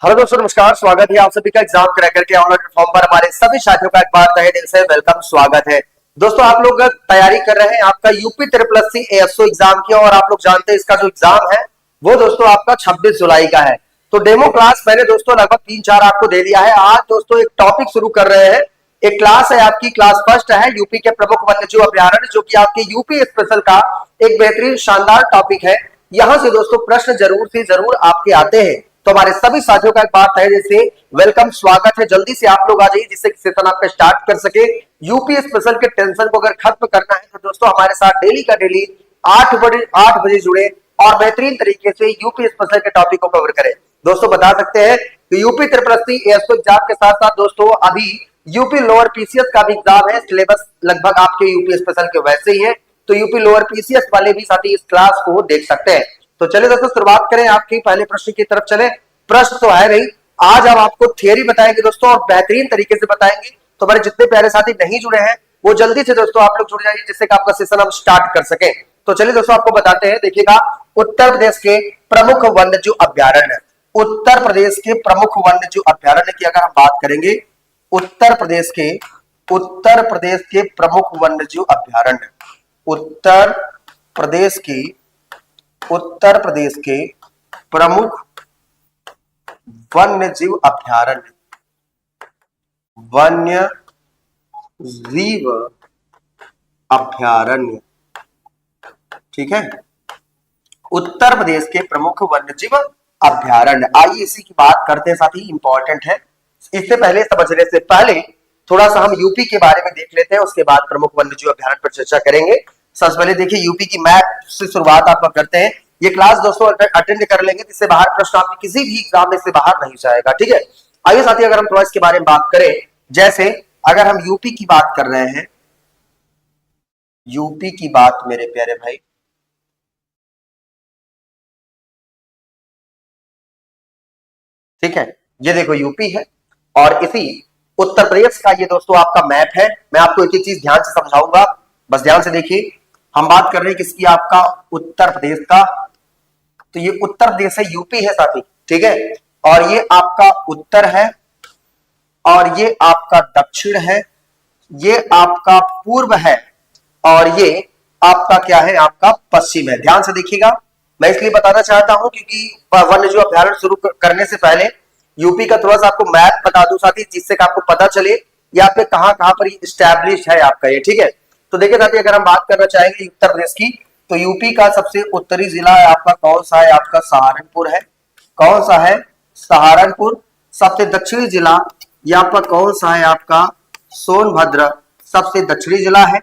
Hello दोस्तों, नमस्कार। स्वागत है आप सभी का एग्जाम क्रैकर के ऑनलाइन प्लेटफॉर्म पर। हमारे सभी साथियों का एक बार तहे दिल से वेलकम, स्वागत है। दोस्तों, आप लोग तैयारी कर रहे हैं आपका UP triple SC ASO exam की, और आप लोग जानते हैं इसका जो एग्जाम है वो दोस्तों आपका 26 जुलाई का है। तो डेमो क्लास मैंने दोस्तों लगभग 3-4 आपको दे दिया है। आज दोस्तों एक टॉपिक शुरू कर रहे हैं। एक क्लास है आपकी, क्लास फर्स्ट है यूपी के प्रमुख वन्यजीव अभ्यारण्य, जो कि आपके यूपी स्पेशल का एक बेहतरीन शानदार टॉपिक है। यहां से दोस्तों प्रश्न जरूर से जरूर आपके आते हैं। तो हमारे सभी साथियों का एक बार तहे दिल से वेलकम, स्वागत है। जल्दी से आप लोग आ जाइए जिससे सेशन आपका स्टार्ट कर सके। यूपी स्पेशल के टेंशन को अगर खत्म करना है तो दोस्तों हमारे साथ डेली का डेली 8 बजे जुड़े और बेहतरीन तरीके से यूपी स्पेशल के टॉपिक को कवर करें। दोस्तों बता सकते हैं कि UP triple SC ASO exam के साथ साथ दोस्तों अभी यूपी लोअर पीसीएस का भी एग्जाम है। सिलेबस लगभग आपके यूपी स्पेशल के वैसे ही है, तो यूपी लोअर पीसीएस वाले भी साथी इस क्लास को देख सकते हैं। तो चलिए दोस्तों शुरुआत करें, आपके पहले प्रश्न की तरफ चले। प्रश्न तो है नहीं, आज हम आपको थियरी बताएंगे दोस्तों, और बेहतरीन तरीके से बताएंगे। तो हमारे जितने प्यारे साथी नहीं जुड़े हैं वो जल्दी से दोस्तों आप लोग जुड़ जाइए, जिससे कि आपका सेशन हम स्टार्ट कर सके। तो चलिए दोस्तों आपको बताते हैं। देखिएगा, उत्तर प्रदेश के प्रमुख वन्यजीव अभ्यारण्य, उत्तर प्रदेश के प्रमुख वन्यजीव अभ्यारण्य की अगर हम बात करेंगे, उत्तर प्रदेश के प्रमुख वन्यजीव अभ्यारण्य, उत्तर प्रदेश की प्रमुख वन्य जीव अभ्यारण्य, वन्य जीव अभ्यारण्य, ठीक है। उत्तर प्रदेश के प्रमुख वन्य जीव अभ्यारण्य, आइए इसी की बात करते हैं साथी, इंपॉर्टेंट है। इससे पहले, समझने से पहले थोड़ा सा हम यूपी के बारे में देख लेते हैं, उसके बाद प्रमुख वन्य जीव अभ्यारण्य पर चर्चा करेंगे। सबसे पहले देखिए यूपी की मैप से शुरुआत आप करते हैं। ये क्लास दोस्तों अटेंड कर लेंगे, जिससे बाहर प्रश्न आपके किसी भी एग्जाम में से बाहर नहीं जाएगा, ठीक है। आइए साथी अगर हम थोड़ा इसके बारे में बात करें, जैसे अगर हम यूपी की बात कर रहे हैं, यूपी की बात मेरे प्यारे भाई, ठीक है। ये देखो यूपी है, और इसी उत्तर प्रदेश का ये दोस्तों आपका मैप है। मैं आपको एक एक चीज ध्यान से समझाऊंगा, बस ध्यान से देखिए। हम बात कर रहे हैं किसकी, आपका उत्तर प्रदेश का। तो ये उत्तर प्रदेश है, यूपी है साथी, ठीक है। और ये आपका उत्तर है, और ये आपका दक्षिण है, ये आपका पूर्व है, और ये आपका क्या है, आपका पश्चिम है। ध्यान से देखिएगा, मैं इसलिए बताना चाहता हूं क्योंकि वन्यजीव अभ्यारण्य शुरू करने से पहले यूपी का थोड़ा सा आपको मैप बता दूं साथी, जिससे आपको पता चले ये आपके कहां कहां पर स्टैब्लिश है आपका ये, ठीक है। तो देखिए साथी, अगर हम बात करना चाहेंगे उत्तर प्रदेश की, तो यूपी का सबसे उत्तरी जिला है आपका कौन सा है, आपका सहारनपुर है। कौन सा है, सहारनपुर। सबसे दक्षिणी जिला ये आपका कौन सा है, आपका सोनभद्र, सबसे दक्षिणी जिला है।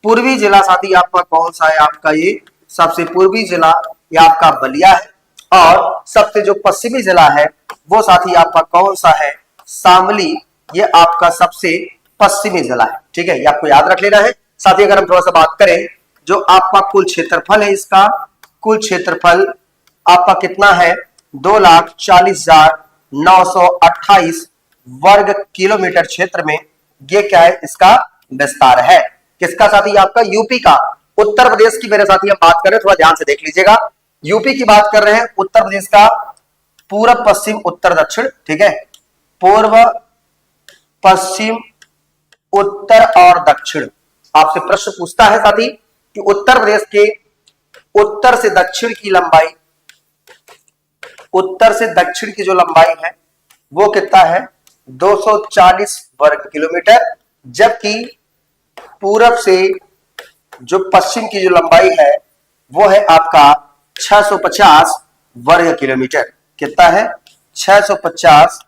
पूर्वी जिला साथी आपका कौन सा है, आपका ये सबसे पूर्वी जिला ये आपका बलिया है। और सबसे जो पश्चिमी जिला है वो साथी आपका कौन सा है, शामली, ये आपका सबसे पश्चिमी जिला है, ठीक है। ये आपको याद रख लेना है साथी। अगर हम थोड़ा सा बात करें, जो आपका कुल क्षेत्रफल है, इसका कुल क्षेत्रफल आपका कितना है, 2,40,928 वर्ग किलोमीटर क्षेत्र में ये क्या है, इसका विस्तार है। किसका साथी, आपका यूपी का। उत्तर प्रदेश की मेरे साथी हम बात करें, थोड़ा ध्यान से देख लीजिएगा। यूपी की बात कर रहे हैं, उत्तर प्रदेश का पूर्व पश्चिम उत्तर दक्षिण, ठीक है। पूर्व पश्चिम उत्तर और दक्षिण। आपसे प्रश्न पूछता है साथी कि उत्तर प्रदेश के उत्तर से दक्षिण की लंबाई, उत्तर से दक्षिण की जो लंबाई है वो कितना है, 240 वर्ग किलोमीटर। जबकि पूरब से जो पश्चिम की जो लंबाई है वो है आपका 650 वर्ग किलोमीटर। कितना है, 650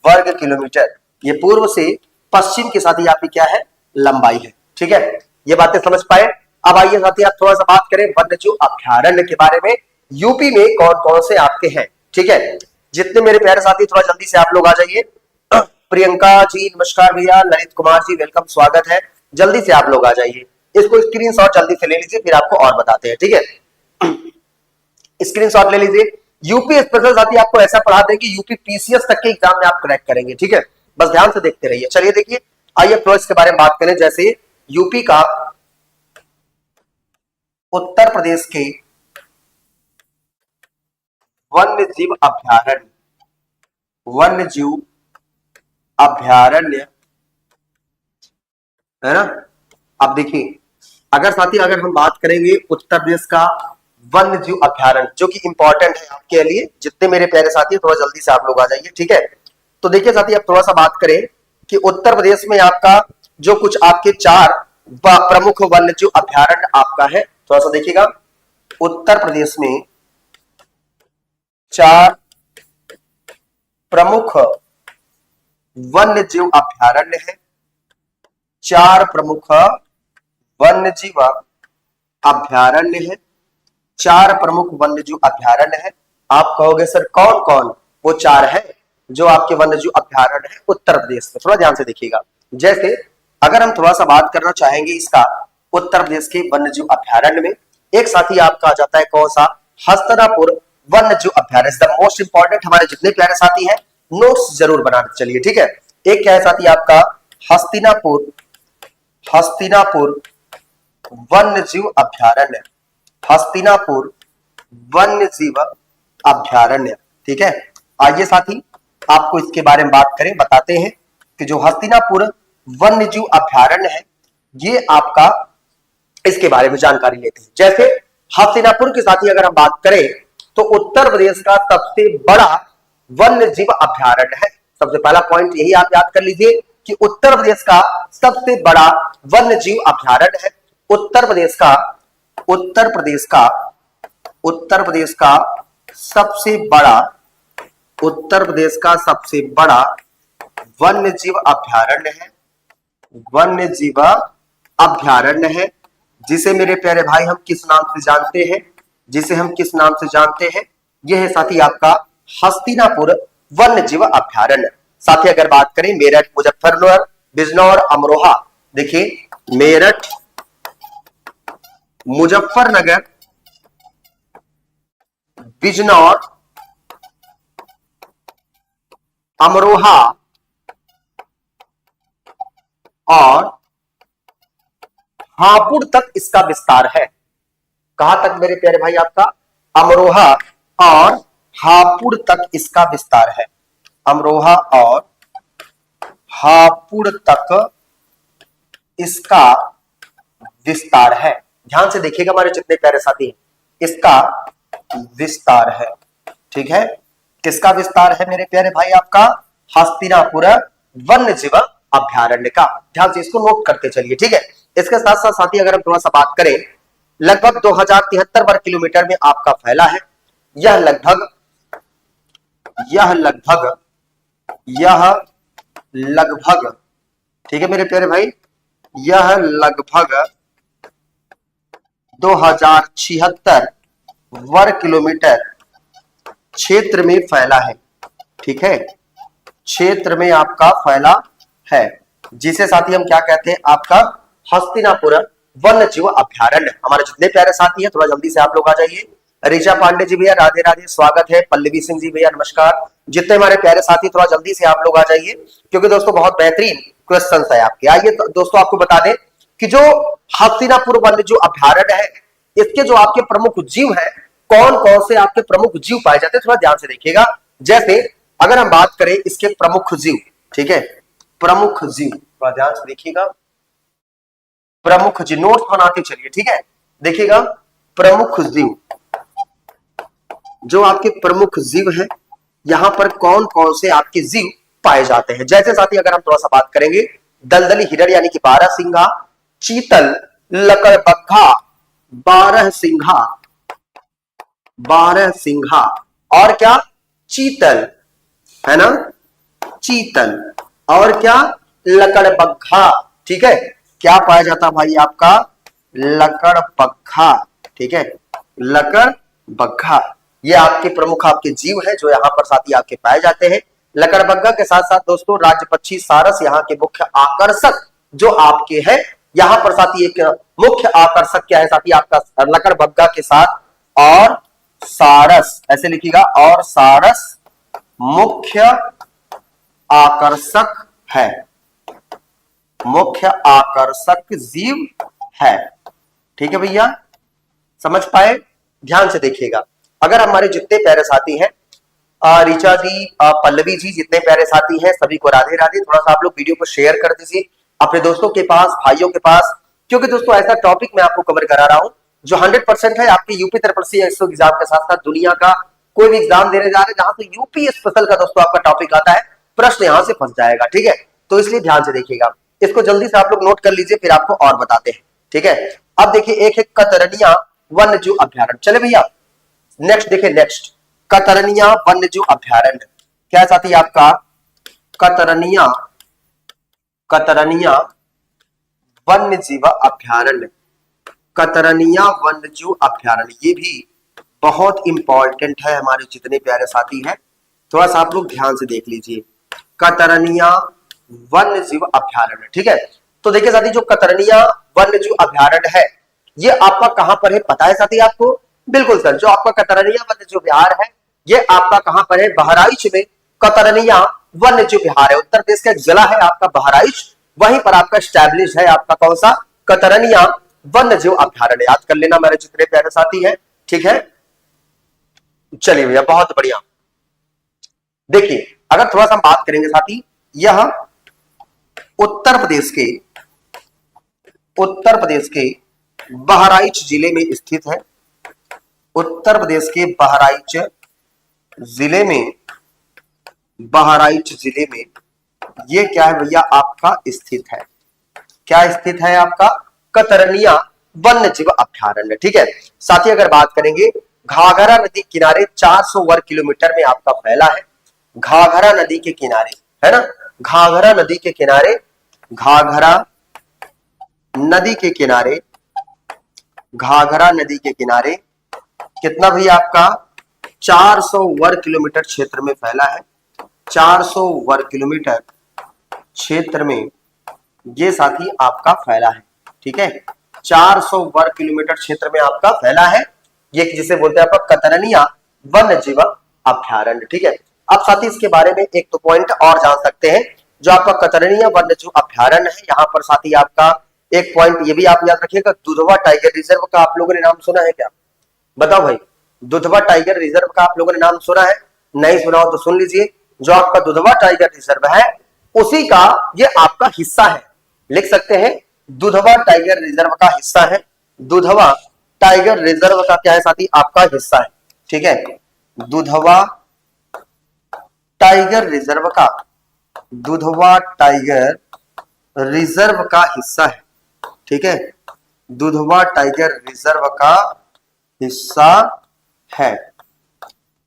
वर्ग किलोमीटर। ये पूर्व से पश्चिम के साथ ही आपकी क्या है, लंबाई है, ठीक है। ये बातें समझ पाए। अब आइए साथी आप थोड़ा सा बात करें वन्यजीव अभ्यारण्य के बारे में, यूपी में कौन कौन से आपके हैं, ठीक है। जितने मेरे प्यारे साथी थोड़ा जल्दी से आप लोग आ जाइए। प्रियंका जी नमस्कार भैया, ललित कुमार जी वेलकम, स्वागत है। जल्दी से आप लोग आ जाइए। इसको स्क्रीनशॉट जल्दी से ले लीजिए, फिर आपको और बताते हैं, ठीक है। स्क्रीनशॉट ले लीजिए। यूपी स्पेशल साथी आपको ऐसा पढ़ा दें कि यूपी पीसीएस तक के एग्जाम में आप क्रैक करेंगे, ठीक है। बस ध्यान से देखते रहिए। चलिए देखिए, आइए प्रोजेक्ट के बारे में बात करें। जैसे यूपी का उत्तर प्रदेश के वन्य जीव अभ्यारण्य, वन्य जीव अभयारण्य, है ना। अब देखिए, अगर साथी अगर हम बात करेंगे उत्तर प्रदेश का वन्य जीव अभयारण्य, जो कि इंपॉर्टेंट है आपके लिए, जितने मेरे प्यारे साथी हैं, थोड़ा जल्दी से आप लोग आ जाइए, ठीक है। तो देखिए साथी, अब थोड़ा सा बात करें कि उत्तर प्रदेश में आपका जो कुछ आपके 4 प्रमुख वन्य जीव अभयारण्य आपका है, थोड़ा सा देखिएगा। उत्तर प्रदेश में 4 प्रमुख वन्य जीव अभयारण्य है, 4 प्रमुख वन्य जीव अभयारण्य है, 4 प्रमुख वन्य जीव अभयारण्य है। आप कहोगे सर कौन कौन वो 4 है जो आपके वन्य जीव अभयारण्य है उत्तर प्रदेश में, थोड़ा ध्यान से देखिएगा। जैसे अगर हम थोड़ा सा बात करना चाहेंगे इसका उत्तर प्रदेश के वन्य जीव अभयारण्य में, एक साथी आपका आ जाता है कौन सा, हस्तिनापुर वन्य जीव अभयारण्य। द मोस्ट इंपॉर्टेंट, हमारे जितने प्यारे साथी हैं नोट्स जरूर बनाने चलिए, ठीक है। एक क्या है साथी आपका, हस्तिनापुर वन्य जीव अभयारण्य, हस्तिनापुर वन्य जीव अभयारण्य, ठीक है। आइए साथी आपको इसके बारे में बात करें, बताते हैं कि जो हस्तिनापुर वन्य जीव अभयारण्य है, ये आपका इसके बारे में जानकारी लेते हैं। जैसे हस्तिनापुर के साथी अगर हम बात करें तो उत्तर प्रदेश का सबसे बड़ा वन्य जीव अभयारण्य है। सबसे पहला पॉइंट यही आप याद कर लीजिए कि उत्तर प्रदेश का सबसे बड़ा वन्य जीव अभयारण्य है। उत्तर प्रदेश का सबसे बड़ा वन्य जीव अभयारण्य है, वन्य जीव अभयारण्य है, जिसे मेरे प्यारे भाई हम किस नाम से जानते हैं, यह है साथी आपका हस्तिनापुर वन्य जीव अभयारण्य। साथी अगर बात करें मेरठ, मुजफ्फरनगर, बिजनौर, अमरोहा, देखिए मेरठ, मुजफ्फरनगर, बिजनौर, अमरोहा और हापुड़ तक इसका विस्तार है। कहां तक मेरे प्यारे भाई, आपका अमरोहा और हापुड़ तक इसका विस्तार है, अमरोहा और हापुड़ तक इसका विस्तार है। ध्यान से देखिएगा हमारे जितने प्यारे साथी हैं, इसका विस्तार है, ठीक है। किसका विस्तार है मेरे प्यारे भाई, आपका हस्तिनापुर वन्य जीव अभयारण्य का। ध्यान से इसको नोट करते चलिए, ठीक है। इसके साथ साथ साथी अगर हम थोड़ा सा बात करें, लगभग 2073 वर्ग किलोमीटर में आपका फैला है। यह लगभग, ठीक है मेरे प्यारे भाई, यह लगभग 2076 वर्ग किलोमीटर क्षेत्र में फैला है, ठीक है, क्षेत्र में आपका फैला है, जिसे साथी हम क्या कहते हैं, आपका हस्तिनापुर वन्य जीव अभयारण्य। हमारे जितने प्यारे साथी हैं थोड़ा जल्दी से आप लोग आ जाइए। ऋचा पांडे जी भैया राधे राधे, स्वागत है। पल्लवी सिंह जी भैया नमस्कार। जितने हमारे प्यारे साथी थोड़ा जल्दी से आप लोग आ जाइए, क्योंकि दोस्तों बहुत बेहतरीन क्वेश्चन है आपके। आइए तो दोस्तों आपको बता दें कि जो हस्तिनापुर वन्य जीव अभयारण्य है, इसके जो आपके प्रमुख जीव है, कौन कौन से आपके प्रमुख जीव पाए जाते हैं, थोड़ा ध्यान से देखिएगा। जैसे अगर हम बात करें इसके प्रमुख जीव, ठीक है, प्रमुख जीव, थोड़ा ध्यान से देखिएगा, प्रमुख जीव नोट्स बनाते चलिए, ठीक है। देखिएगा प्रमुख जीव, जो आपके प्रमुख जीव हैं, यहां पर कौन कौन से आपके जीव पाए जाते हैं। जैसे साथी अगर हम थोड़ा सा बात करेंगे, दलदली हिरण यानी कि 12 सिंघा, चीतल, लकड़बग्घा, 12 सिंघा और क्या, चीतल, है ना, चीतल और क्या, लकड़बग्घा, ठीक है। क्या पाया जाता भाई, आपका लकड़बग्घा, ठीक है, लकड़बग्घा। ये आपके प्रमुख आपके जीव है जो यहाँ पर साथी आपके पाए जाते हैं। लकड़बग्घा के साथ साथ दोस्तों राजपक्षी सारस यहाँ के मुख्य आकर्षक जो आपके है। यहाँ पर साथी एक मुख्य आकर्षक क्या है साथी, आपका लकड़बग्घा के साथ और सारस, ऐसे लिखिएगा, और सारस मुख्य आकर्षक है, मुख्य आकर्षक जीव है, ठीक है भैया, समझ पाए। ध्यान से देखिएगा, अगर हमारे जितने प्यारे साथी हैं ऋचा जी, पल्लवी जी, जितने प्यारे साथी हैं सभी को राधे राधे। थोड़ा सा आप लोग वीडियो को शेयर कर दीजिए अपने दोस्तों के पास, भाइयों के पास, क्योंकि दोस्तों ऐसा टॉपिक मैं आपको कवर करा रहा हूं जो 100% है आपके यूपी ट्रिपल सी एग्जाम के साथ साथ दुनिया का कोई भी एग्जाम देने जा रहे हैं जहां से यूपी स्पेशल का दोस्तों आपका टॉपिक आता है, प्रश्न यहां से फंस जाएगा। ठीक है, तो इसलिए ध्यान से देखिएगा, इसको जल्दी से आप लोग नोट कर लीजिए, फिर आपको और बताते हैं। ठीक है, अब देखिए एक है कतरनिया वन्य जीव अभ्यारण्य। चले भैया नेक्स्ट देखिए, नेक्स्ट कतरनिया वन्य जीव अभ्यारण्य। क्या साथी आपका कतरनिया, कतरनिया वन्य जीव अभ्यारण्य, कतरनिया वन्य जीव अभ्यारण्य, ये भी बहुत इंपॉर्टेंट है हमारे जितने प्यारे साथी हैं। थोड़ा सा आप लोग ध्यान से देख लीजिए, कतरनिया वन्य जीव अभ्यारण्य। ठीक है, तो देखिए साथी जो कतरनिया वन्य जीव अभ्यारण्य है ये आपका कहां पर है पता है साथी आपको? बिल्कुल सर, जो आपका कतरनिया वन्य जीव विहार है ये आपका कहां पर है? बहराइच में कतरनिया वन्य जीव विहार है। उत्तर प्रदेश का एक जिला है आपका बहराइच, वहीं पर आपका स्टैब्लिश है आपका कौन सा? कतरनिया वन्य जीव अभ्यारण्य। याद कर लेना मेरे जितने प्यारे साथी हैं। ठीक है, चलिए भैया बहुत बढ़िया। देखिए अगर थोड़ा सा बात करेंगे साथी, यह उत्तर प्रदेश के बहराइच जिले में स्थित है। उत्तर प्रदेश के बहराइच जिले में, बहराइच जिले में ये क्या है भैया आपका स्थित है? क्या स्थित है आपका? कतरनिया वन्य जीव अभ्यारण्य। ठीक है साथी, अगर बात करेंगे घाघरा नदी किनारे 400 वर्ग किलोमीटर में आपका फैला है। घाघरा नदी के किनारे है ना, घाघरा नदी के किनारे, घाघरा नदी के किनारे, घाघरा नदी के किनारे कितना भैया आपका? 400 वर्ग किलोमीटर क्षेत्र में फैला है। 400 वर्ग किलोमीटर क्षेत्र में ये साथी आपका फैला है। ठीक है, 400 वर्ग किलोमीटर क्षेत्र में आपका फैला है ये, जिसे बोलते हैं आपका कतरनिया वन्य जीव अभ्यारण्य। ठीक है, अब साथी इसके बारे में एक तो पॉइंट और जान सकते हैं, जो आपका कतरनिया वन्य जीव अभ्यारण्य है यहाँ पर साथी आपका एक पॉइंट ये भी आप याद रखिएगा, दुधवा टाइगर रिजर्व का आप लोगों ने नाम सुना है क्या? बताओ भाई, दुधवा टाइगर रिजर्व का आप लोगों ने नाम सुना है? नहीं सुना हो तो सुन लीजिए, जो आपका दुधवा टाइगर रिजर्व है उसी का ये आपका हिस्सा है। लिख सकते हैं दुधवा टाइगर रिजर्व का हिस्सा है। दुधवा टाइगर रिजर्व का क्या है साथी? आपका हिस्सा है। ठीक है, दुधवा टाइगर रिजर्व का, दुधवा टाइगर रिजर्व का हिस्सा है। ठीक है, दुधवा टाइगर रिजर्व का हिस्सा है।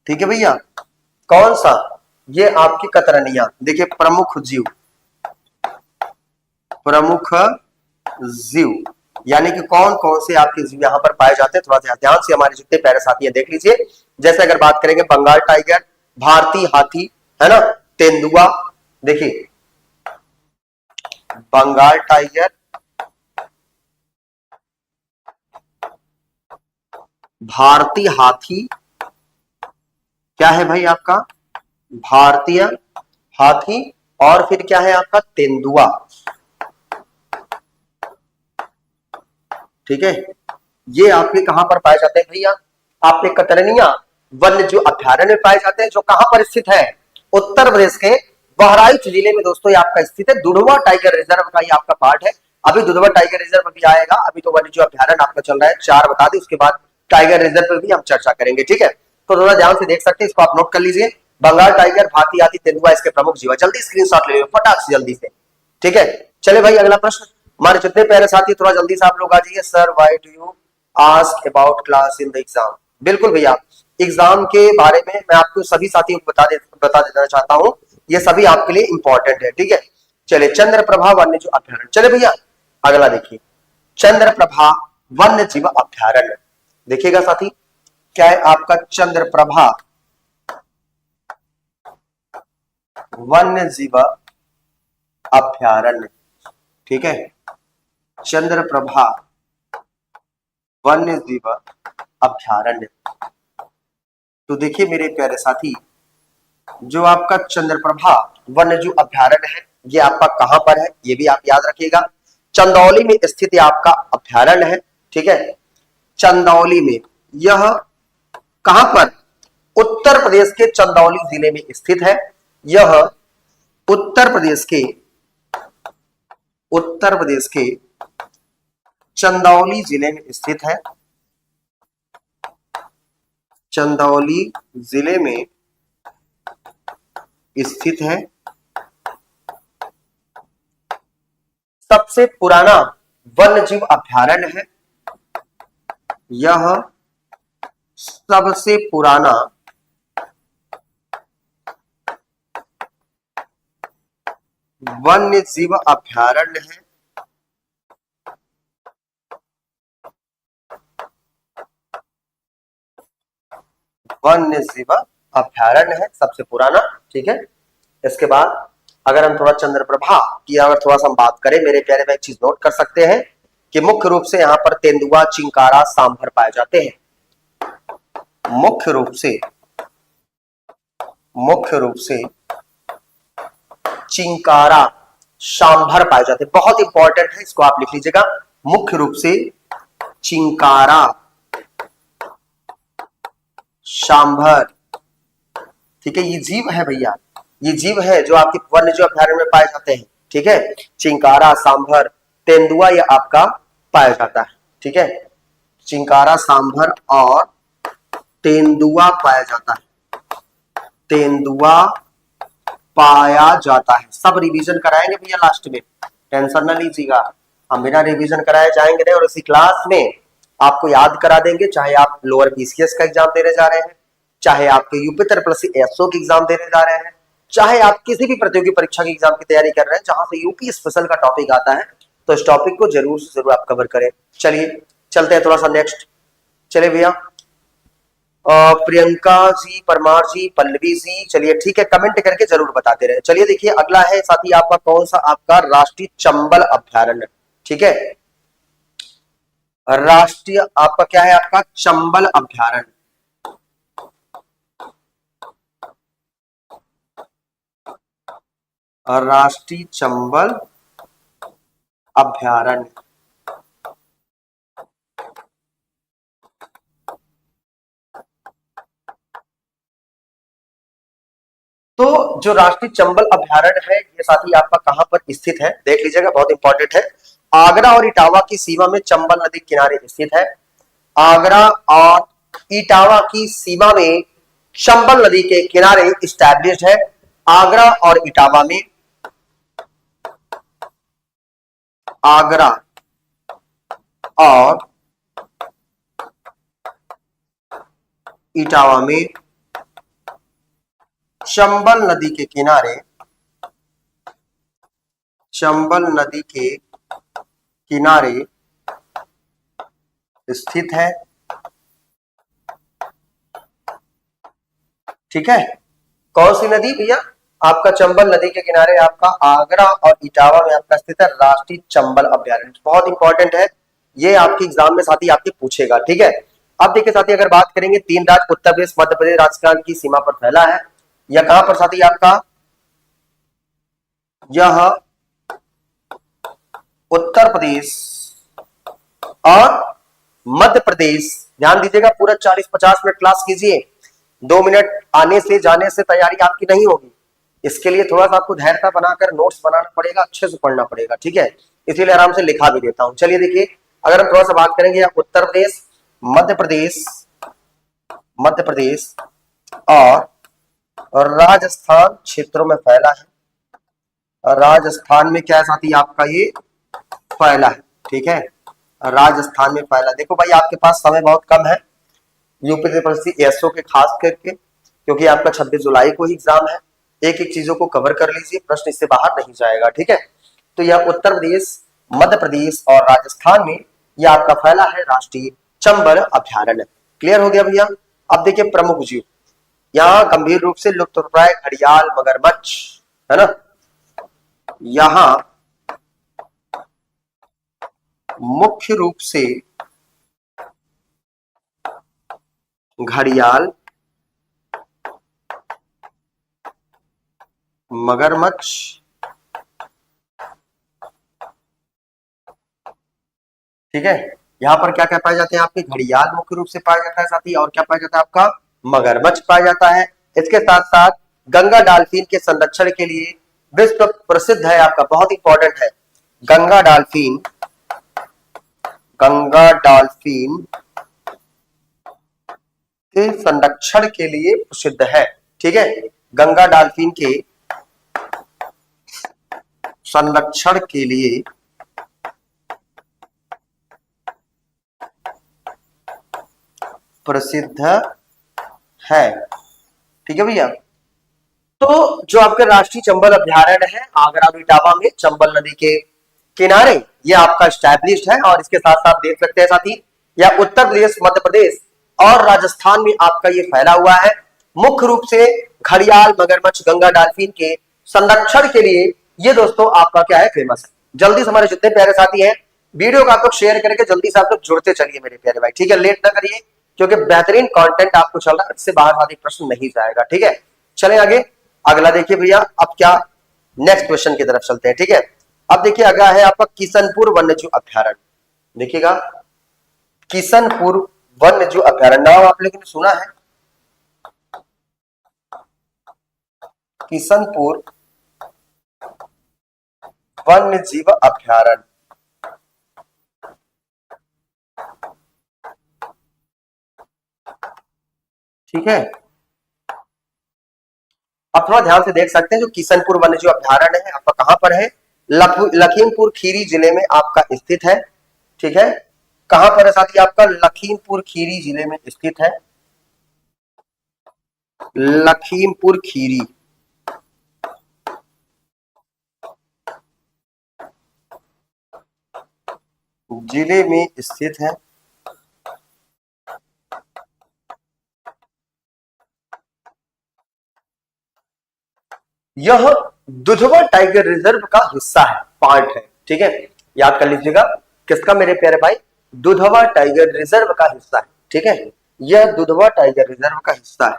ठीक है भैया, कौन सा? ये आपकी कतरनिया। देखिए प्रमुख जीव, प्रमुख जीव यानी कि कौन कौन से आपके जीव यहां पर पाए जाते हैं, थोड़ा सा ध्यान से हमारे जितने प्यारे साथी हैं देख लीजिए। जैसे अगर बात करेंगे बंगाल टाइगर, भारतीय हाथी है ना, तेंदुआ, देखिए बंगाल टाइगर, भारतीय हाथी, क्या है भाई आपका? भारतीय हाथी, और फिर क्या है आपका? तेंदुआ। ठीक है, ये आपके कहां पर पाए जाते हैं भैया? आपके कतरनिया वन्य जीव अभ्यारण्य में पाए जाते हैं, जो कहां पर स्थित है? उत्तर प्रदेश के बहराइच जिले में दोस्तों ये आपका स्थित है। दुधवा टाइगर रिजर्व का ये आपका पार्ट है। अभी दुधवा टाइगर रिजर्व भी आएगा, अभी तो वन्य जीव अभ्यारण्य आपका चल रहा है, 4 बता दी, उसके बाद टाइगर रिजर्व पर भी हम चर्चा करेंगे। ठीक है, तो थोड़ा ध्यान से देख सकते हैं, इसको आप नोट कर लीजिए। बंगाल टाइगर, भारतीय हाथी, तेंदुआ इसके प्रमुख जीव है। जल्दी स्क्रीनशॉट ले लो फटाक से जल्दी से। ठीक है, चले भाई अगला प्रश्न। हमारे जितने प्यारे साथी थोड़ा जल्दी से आप लोग आ जाइए। Sir why do you ask about class in the exam? बिल्कुल भैया, एग्जाम के बारे में मैं आपको सभी साथियों को बता देना चाहता हूं, ये सभी आपके लिए इंपॉर्टेंट है। ठीक है, चले चंद्रप्रभा वन्य जीव अभ्यारण्य। चले भैया अगला देखिए, चंद्रप्रभा वन्य जीव अभ्यारण्य। देखिएगा साथी, क्या है आपका? चंद्रप्रभा वन्य जीव अभ्यारण्य। ठीक है, चंद्रप्रभा वन्य जीव अभ्यारण्य। तो देखिए मेरे प्यारे साथी, जो आपका चंद्रप्रभा वन्य जीव अभ्यारण्य है ये आपका कहां पर है ये भी आप याद रखिएगा। चंदौली में स्थित आपका अभ्यारण्य है। ठीक है, चंदौली में, यह कहां पर? उत्तर प्रदेश के चंदौली जिले में स्थित है। यह उत्तर प्रदेश के चंदौली जिले में स्थित है। चंदौली जिले में स्थित है। सबसे पुराना वन्यजीव अभयारण्य है। यह सबसे पुराना वन्यजीव अभयारण्य है। वन्यजीव अभयारण्य है सबसे पुराना। ठीक है, इसके बाद अगर हम थोड़ा चंद्रप्रभा की अगर थोड़ा सा हम बात करें मेरे प्यारे भाई, एक चीज नोट कर सकते हैं कि मुख्य रूप से यहाँ पर तेंदुआ, चिंकारा, सांभर पाए जाते हैं। मुख्य रूप से चिंकारा, सांभर पाए जाते हैं। बहुत इंपॉर्टेंट है, इसको आप लिख लीजिएगा। मुख्य रूप से चिंकारा, सांभर। ठीक है, ये जीव है भैया, ये जीव है जो आपके वन्यजीव अभयारण्य में पाए जाते हैं। ठीक है, चिंकारा, सांभर, तेंदुआ ये आपका पाया जाता है। ठीक है, चिंकारा, सांभर और तेंदुआ पाया जाता है। तेंदुआ पाया जाता है। सब रिवीजन कराएंगे भैया लास्ट में, टेंशन ना लीजिएगा। हम बिना रिवीजन कराए जाएंगे नहीं, और इसी क्लास में आपको याद करा देंगे। चाहे आप लोअर बीसीएस का एग्जाम देने जा रहे हैं, चाहे आपके यूपी ट्रिपल सी एसओ की एग्जाम देने जा रहे हैं, चाहे आप किसी भी प्रतियोगी परीक्षा की एग्जाम की तैयारी कर रहे हैं जहां से यूपी स्पेशल का टॉपिक आता है, तो इस टॉपिक को जरूर से जरूर आप कवर करें। चलिए चलते हैं थोड़ा सा नेक्स्ट। चलिए भैया, प्रियंका जी, परमार जी, पल्लवी जी, चलिए ठीक है, कमेंट करके जरूर बताते रहे। चलिए देखिए अगला है साथी आपका कौन सा, आपका राष्ट्रीय चंबल अभ्यारण्य। ठीक है, राष्ट्रीय आपका क्या है, आपका चंबल अभ्यारण्य। राष्ट्रीय चंबल अभ्यारण्य। तो जो राष्ट्रीय चंबल अभ्यारण्य है ये साथी आपका कहां पर स्थित है, देख लीजिएगा, बहुत इंपॉर्टेंट है। आगरा और इटावा की सीमा में चंबल नदी किनारे स्थित है। आगरा और इटावा की सीमा में चंबल नदी के किनारे स्टैब्लिश्ड है। आगरा और इटावा में, आगरा और इटावा में चंबल नदी के किनारे, चंबल नदी के किनारे स्थित है। ठीक है, कौन सी नदी भैया, आपका चंबल नदी के किनारे आपका आगरा और इटावा में आपका स्थित है राष्ट्रीय चंबल अभ्यारण्य। बहुत इंपॉर्टेंट है, ये आपके एग्जाम में साथी आपके पूछेगा। ठीक है, अब देखिए साथी अगर बात करेंगे, 3 राज्य उत्तर प्रदेश, मध्य प्रदेश, राजस्थान की सीमा पर फैला है। यह कहां पर साथी आपका, यह उत्तर प्रदेश और मध्य प्रदेश। ध्यान दीजिएगा, पूरा 40-50 मिनट क्लास कीजिए। 2 मिनट आने से जाने से तैयारी आपकी नहीं होगी। इसके लिए थोड़ा सा आपको धैर्यता बनाकर नोट्स बनाना पड़ेगा, अच्छे से पढ़ना पड़ेगा। ठीक है, इसीलिए आराम से लिखा भी देता हूं। चलिए देखिए, अगर हम थोड़ा सा बात करेंगे, उत्तर प्रदेश, मध्य प्रदेश, मध्य प्रदेश और राजस्थान क्षेत्रों में फैला है। राजस्थान में क्या है साथी आपका, ये फैला है। ठीक है, राजस्थान में फैला। देखो भाई, आपके पास समय बहुत कम है यूपी ट्रिपल सी एसओ के, खास करके क्योंकि आपका 26 जुलाई को ही एग्जाम है। एक एक चीजों को कवर कर लीजिए, प्रश्न इससे बाहर नहीं जाएगा। ठीक है, तो यह उत्तर प्रदेश, मध्य प्रदेश और राजस्थान में यह आपका फैला है राष्ट्रीय चंबल अभ्यारण्य। क्लियर हो गया भैया। अब देखिए प्रमुख जीव, यहाँ गंभीर रूप से लुप्तप्राय घड़ियाल, मगरमच्छ, है ना, यहाँ मुख्य रूप से घड़ियाल, मगरमच्छ, ठीक है, यहां पर क्या क्या पाए जाते हैं आपके, घड़ियाल मुख्य रूप से पाया जाता है साथी, और क्या पाया जाता है आपका मगरमच्छ पाया जाता है। इसके साथ साथ गंगा डॉल्फिन के संरक्षण के लिए विश्व प्रसिद्ध है, आपका बहुत इंपॉर्टेंट है, गंगा डॉल्फिन, गंगा डॉल्फिन के संरक्षण के लिए प्रसिद्ध है। ठीक है, गंगा डॉल्फिन के संरक्षण के लिए प्रसिद्ध है। ठीक है भैया। तो जो आपका राष्ट्रीय चंबल अभ्यारण्य है आगरा इटावा में चंबल नदी के किनारे, ये आपका स्टैब्लिश्ड है। और इसके साथ साथ देख सकते हैं साथी, यह उत्तर प्रदेश, मध्य प्रदेश और राजस्थान में आपका ये फैला हुआ है। मुख्य रूप से घड़ियाल, मगरमच्छ, गंगा डॉल्फिन के संरक्षण के लिए ये दोस्तों आपका क्या है, फेमस है। जल्दी से हमारे जितने प्यारे साथी हैं वीडियो को आप लोग शेयर करके जल्दी से आप लोग जुड़ते चलिए मेरे प्यारे भाई। ठीक है, लेट ना करिए क्योंकि बेहतरीन कंटेंट आपको चल रहा है, इससे बाहर वाली प्रश्न नहीं जाएगा। ठीक है, चलें आगे। अगला देखिए भैया, अब क्या नेक्स्ट क्वेश्चन की तरफ चलते हैं। ठीक है, अब देखिए अगला है आपका किशनपुर वन्यजीव अभ्यारण्य। देखिएगा, किशनपुर वन्यजीव अभ्यारण्य, नाम आप लोगों ने सुना है, किशनपुर वन्यजीव अभ्यारण्य। ठीक है, अब थोड़ा ध्यान से देख सकते हैं, जो किशनपुर वन्यजीव अभ्यारण्य है आपका कहां पर है, लखीमपुर खीरी जिले में आपका स्थित है। ठीक है, कहां पर है साथी, आपका लखीमपुर खीरी जिले में स्थित है, लखीमपुर खीरी जिले में स्थित है। यह दुधवा टाइगर रिजर्व का हिस्सा है, पार्ट है। ठीक है, याद कर लीजिएगा, किसका मेरे प्यारे भाई, दुधवा टाइगर रिजर्व का हिस्सा है। ठीक है, यह दुधवा टाइगर रिजर्व का हिस्सा है,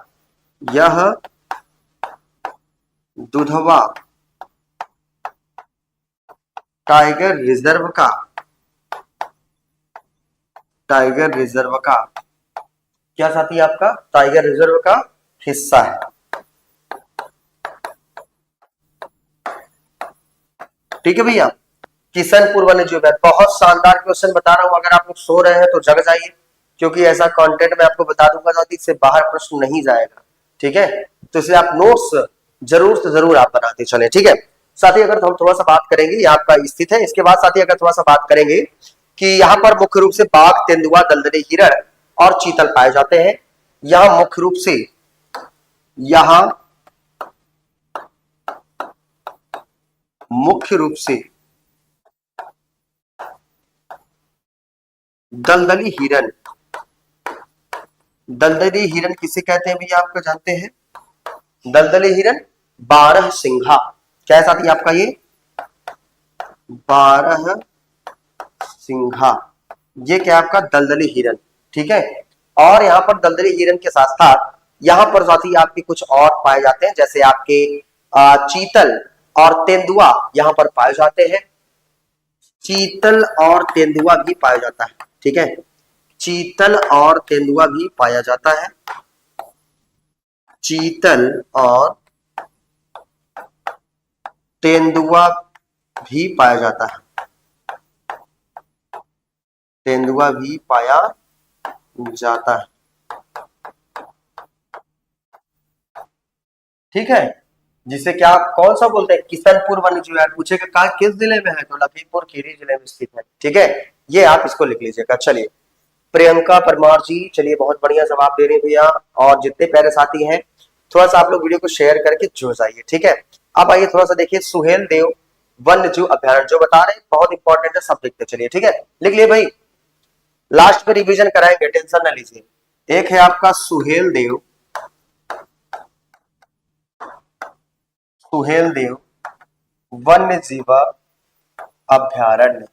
यह दुधवा टाइगर रिजर्व का, टाइगर रिजर्व का क्या साथी, आपका टाइगर रिजर्व का हिस्सा है। ठीक है भैया, किशनपुर वन्यजीव अभ्यारण्य, बहुत शानदार क्वेश्चन बता रहा हूं। अगर आप लोग सो रहे हैं तो जग जाइए, क्योंकि ऐसा कंटेंट मैं आपको बता दूंगा तो इससे बाहर प्रश्न नहीं जाएगा। ठीक है, तो इसलिए आप नोट्स जरूर से जरूर आप बनाते चले। ठीक है साथी, अगर हम थोड़ा सा बात करेंगे, ये आपका स्थित है। इसके बाद साथी अगर थोड़ा सा बात करेंगे कि यहाँ पर मुख्य रूप से बाघ, तेंदुआ, दलदली हिरण और चीतल पाए जाते हैं। यहाँ मुख्य रूप से, यहाँ मुख्य रूप से दलदली हिरन, दलदली हिरन किसे कहते हैं भैया, आपको जानते हैं, दलदली हिरन बारह सिंघा, क्या है साथी आपका ये, बारह सिंघा, ये क्या आपका दलदली हिरन। ठीक है, और यहाँ पर दलदली हिरन के साथ साथ यहाँ पर साथी आपके कुछ और पाए जाते हैं, जैसे आपके चीतल और तेंदुआ यहाँ पर पाए जाते हैं, चीतल और तेंदुआ भी पाया जाता है। ठीक है, चीतल और तेंदुआ भी पाया जाता है, चीतल और तेंदुआ भी पाया जाता है, तेंदुआ भी पाया जाता है। ठीक है, जिसे क्या कौन सा बोलते हैं, किशनपुर वन्यजीव अभ्यारण्य। पूछेगा कहा किस जिले में है, तो लखीमपुर खीरी जिले में स्थित है। ठीक है, ये आप इसको लिख लीजिएगा। चलिए प्रियंका परमार जी, चलिए बहुत बढ़िया जवाब दे रहे हैं भैया। और जितने प्यारे साथी हैं थोड़ा सा आप लोग वीडियो को शेयर करके जुड़ जाइए। ठीक है, अब आइए थोड़ा सा देखिए, सुहेल देव वन्यजीव अभ्यारण्य जो बता रहे हैं बहुत इंपॉर्टेंट है, सब लिखते चलिए। ठीक है, लिख लिए भाई, लास्ट में रिवीजन कराएंगे, टेंशन ना लीजिए। एक है आपका सुहेल देव, सुहेल देव वन्यजीव अभ्यारण्य।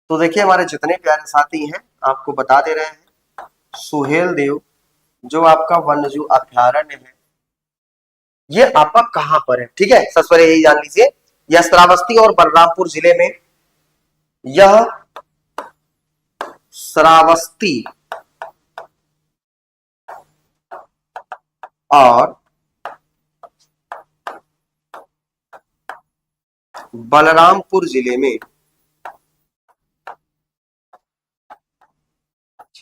तो देखिए हमारे जितने प्यारे साथी हैं आपको बता दे रहे हैं, सुहेल देव जो आपका वन्यजीव अभ्यारण्य है ये आपका कहां पर है। ठीक है, सबसे पहले यही जान लीजिए, यह श्रावस्ती और बलरामपुर जिले में यह श्रावस्ती और बलरामपुर जिले में,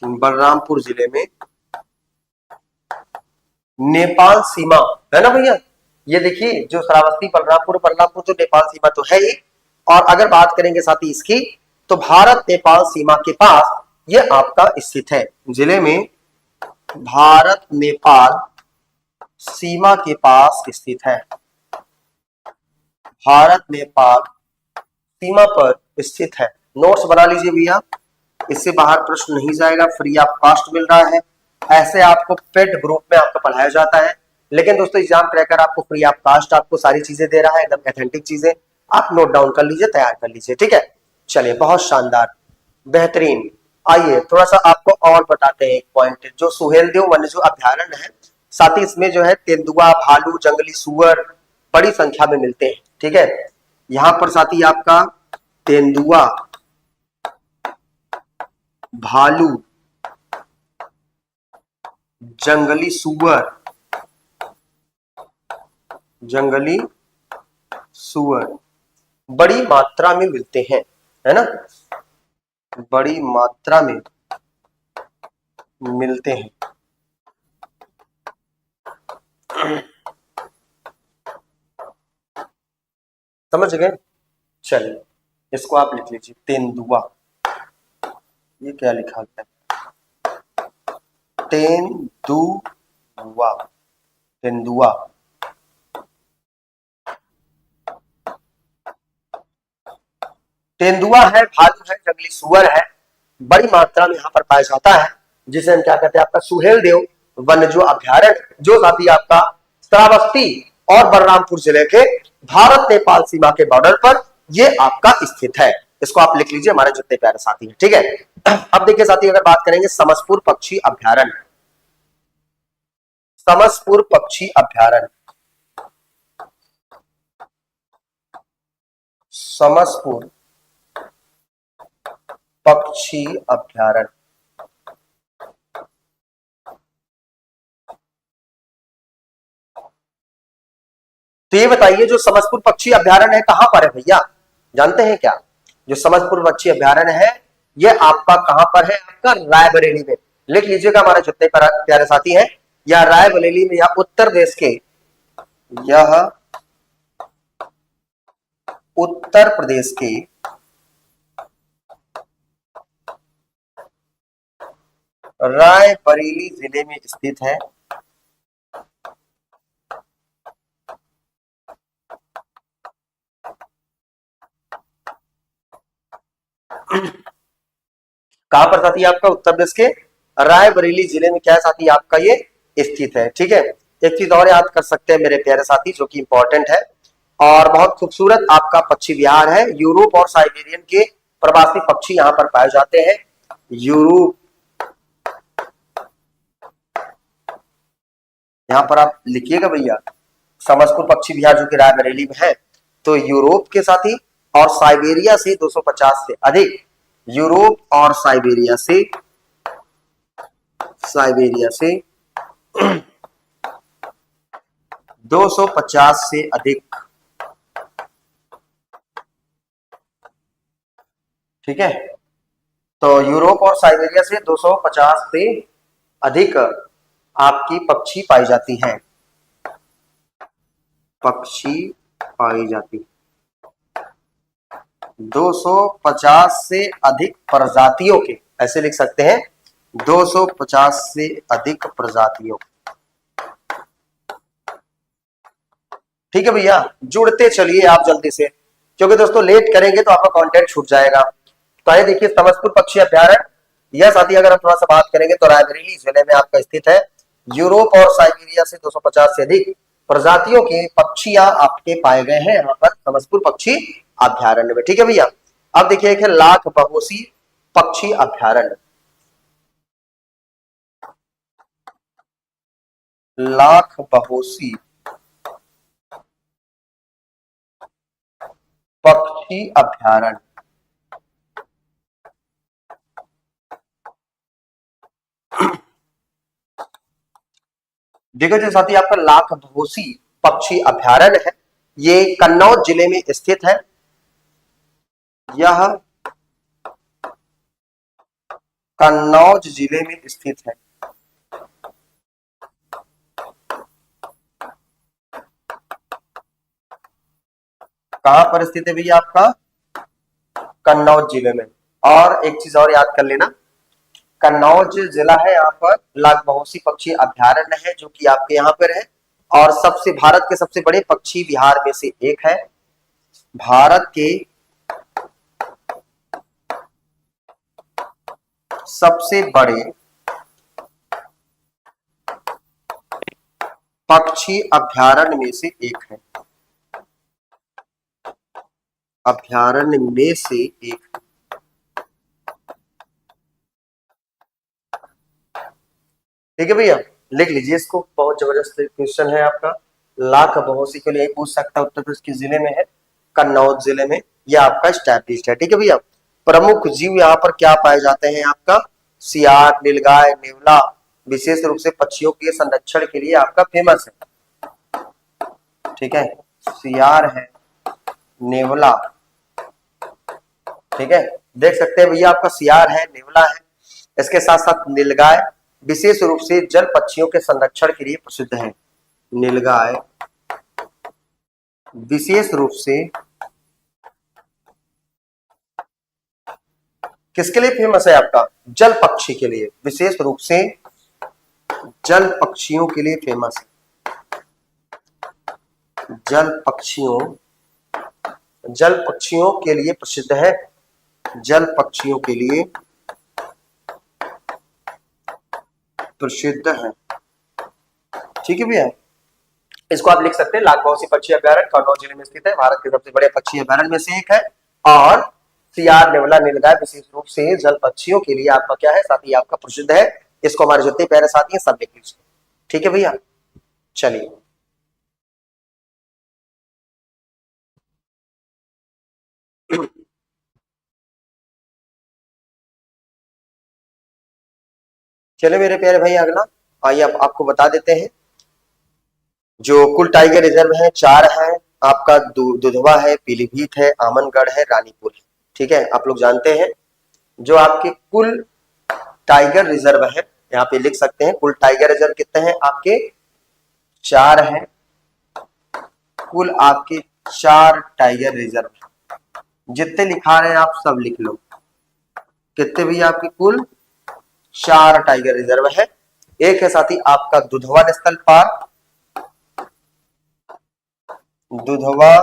बलरामपुर जिले में नेपाल सीमा है ना भैया। ये देखिए जो श्रावस्ती बलरामपुर, बलरामपुर तो नेपाल सीमा तो है ही, और अगर बात करेंगे साथ ही इसकी, तो भारत नेपाल सीमा के पास ये आपका स्थित है। जिले में भारत नेपाल सीमा के पास स्थित है, भारत नेपाल सीमा पर स्थित है। नोट्स बना लीजिए भैया, इससे बाहर प्रश्न नहीं जाएगा, फ्री ऑफ कॉस्ट मिल रहा है। ऐसे आपको पेड ग्रुप में आपको पढ़ाया जाता है, लेकिन दोस्तों एग्जाम क्रैकर आपको फ्री ऑफ कॉस्ट आपको सारी चीजें दे रहा है, एकदम ऑथेंटिक चीजें। आप नोट डाउन कर लीजिए, तैयार कर लीजिए, ठीक है। चलिए बहुत शानदार, बेहतरीन। आइए थोड़ा सा आपको और बताते हैं एक पॉइंट, जो सुहेलदेव वन्यजीव अभ्यारण्य है, साथ ही इसमें जो है तेंदुआ, भालू, जंगली सुअर बड़ी संख्या में मिलते हैं, ठीक है। यहां पर साथ ही आपका तेंदुआ, भालू, जंगली सुअर, जंगली सुअर बड़ी मात्रा में मिलते हैं, है ना, बड़ी मात्रा में मिलते हैं। समझ गए। चलिए इसको आप लिख लीजिए, तेंदुआ। ये क्या लिखा है, तेंदुआ, तेंदुआ। तेंदुआ है, भालू है, जंगली सुअर है, बड़ी मात्रा में यहाँ पर पाया जाता है, जिसे हम क्या कहते हैं, आपका सुहेलदेव वन्यजीव अभ्यारण्य, जो साथी आपका श्रावस्ती और बलरामपुर जिले के भारत नेपाल सीमा के बॉर्डर पर ये आपका स्थित है। इसको आप लिख लीजिए, हमारे जितने प्यारे साथी हैं, ठीक है। अब देखिए साथी, अगर बात करेंगे समसपुर पक्षी अभ्यारण्य, समसपुर पक्षी अभ्यारण्य, समसपुर पक्षी अभ्यारण्य, तो ये बताइए जो समसपुर पक्षी अभ्यारण्य है कहां पर है भैया, जानते हैं क्या। जो समसपुर पक्षी अभ्यारण्य है ये आपका कहां पर है, आपका रायबरेली में। लिख लीजिएगा हमारे जितने प्यारे साथी हैं, या रायबरेली में, या उत्तर प्रदेश के, यह उत्तर प्रदेश के रायबरेली जिले में स्थित है। कहां पर साथी आपका, उत्तर प्रदेश के रायबरेली जिले में क्या है साथी आपका ये स्थित है, ठीक है। एक चीज और याद कर सकते हैं मेरे प्यारे साथी, जो कि इंपॉर्टेंट है और बहुत खूबसूरत आपका पक्षी विहार है। यूरोप और साइबेरियन के प्रवासी पक्षी यहाँ पर पाए जाते हैं। यूरोप, यहाँ पर आप लिखिएगा भैया, समसपुर पक्षी विहार जो कि रायबरेली में है, तो यूरोप के साथी और साइबेरिया से 250 से अधिक, यूरोप और साइबेरिया से, साइबेरिया से 250 से अधिक, ठीक है। तो यूरोप और साइबेरिया से 250 से अधिक आपकी पक्षी पाई जाती हैं, पक्षी पाई जाती, 250 से अधिक प्रजातियों के, ऐसे लिख सकते हैं, 250 से अधिक प्रजातियों, ठीक है भैया। जुड़ते चलिए आप जल्दी से, क्योंकि दोस्तों लेट करेंगे तो आपका कंटेंट छूट जाएगा। तो आइए देखिए समसपुर पक्षी अभ्यारण्य, यह साथी अगर हम थोड़ा सा बात करेंगे तो रायबरेली जिले में आपका स्थित है। यूरोप और साइबेरिया से 250 से अधिक प्रजातियों के पक्षियां आपके पाए गए हैं यहाँ पर समसपुर पक्षी अभ्यारण्य में, ठीक है भैया। अब देखिए एक है लाख बहोसी पक्षी अभ्यारण्य, लाख बहोसी पक्षी अभ्यारण्य, देखो जो साथी आपका लाख भोसी पक्षी अभयारण्य है, ये कन्नौज जिले में स्थित है। यह कन्नौज जिले में स्थित है। कहां पर स्थित है भैया आपका? कन्नौज जिले में। और एक चीज और याद कर लेना, कन्नौज जिला है, यहाँ पर लाख बहोसी पक्षी अभयारण्य है जो कि आपके यहाँ पर है, और सबसे भारत के सबसे बड़े पक्षी विहार में से एक है। भारत के सबसे बड़े पक्षी अभयारण्य में से एक है। अभयारण्य में से एक। ठीक है भैया, लिख लीजिए इसको, बहुत जबरदस्त क्वेश्चन है आपका। लाख बहोसी के लिए पूछ सकता है, उत्तर प्रदेश के जिले में है, कन्नौज जिले में, यह आपका स्टैब्लिश्ड है। ठीक है भैया, प्रमुख जीव यहाँ पर क्या पाए जाते हैं आपका? सियार, नीलगाय, नेवला, विशेष रूप से पक्षियों के संरक्षण के लिए आपका फेमस है। ठीक है, सियार है, नेवला, ठीक है, देख सकते हैं भैया आपका सियार है, नेवला है, इसके साथ साथ नीलगाय विशेष रूप से जल पक्षियों के संरक्षण के लिए प्रसिद्ध है। नीलगाय विशेष रूप से किसके लिए फेमस है आपका? जल पक्षी के लिए, विशेष रूप से जल पक्षियों के लिए फेमस है। जल पक्षियों के लिए प्रसिद्ध है। जल पक्षियों के लिए प्रसिद्ध है। ठीक है भैया, इसको आप लिख सकते हैं, लाख बहोसी पक्षी अभयारण्य कन्नौज जिले में स्थित है, भारत के सबसे बड़े पक्षी अभयारण्य में से एक है, और सियार, नेवला, नीलगाय विशेष रूप से जल पक्षियों के लिए आपका क्या है साथी? आपका प्रसिद्ध है। इसको हमारे जितने प्यारे साथी हैं सब लिख लीजिए। ठीक है भैया, चलिए चले मेरे प्यारे भाई, अगला आइए आपको बता देते हैं। जो कुल टाइगर रिजर्व है 4 है आपका। दुधवा है, पीलीभीत है, आमनगढ़ है, रानीपुर है। ठीक है, आप लोग जानते हैं जो आपके कुल टाइगर रिजर्व है, यहाँ पे लिख सकते हैं कुल टाइगर रिजर्व कितने हैं आपके? 4 है। कुल आपके 4 टाइगर रिजर्व, जितने लिखा रहे हैं आप सब लिख लो। कितने भी आपके कुल 4 टाइगर रिजर्व है। एक है साथी आपका Dudhwa national park. Dudhwa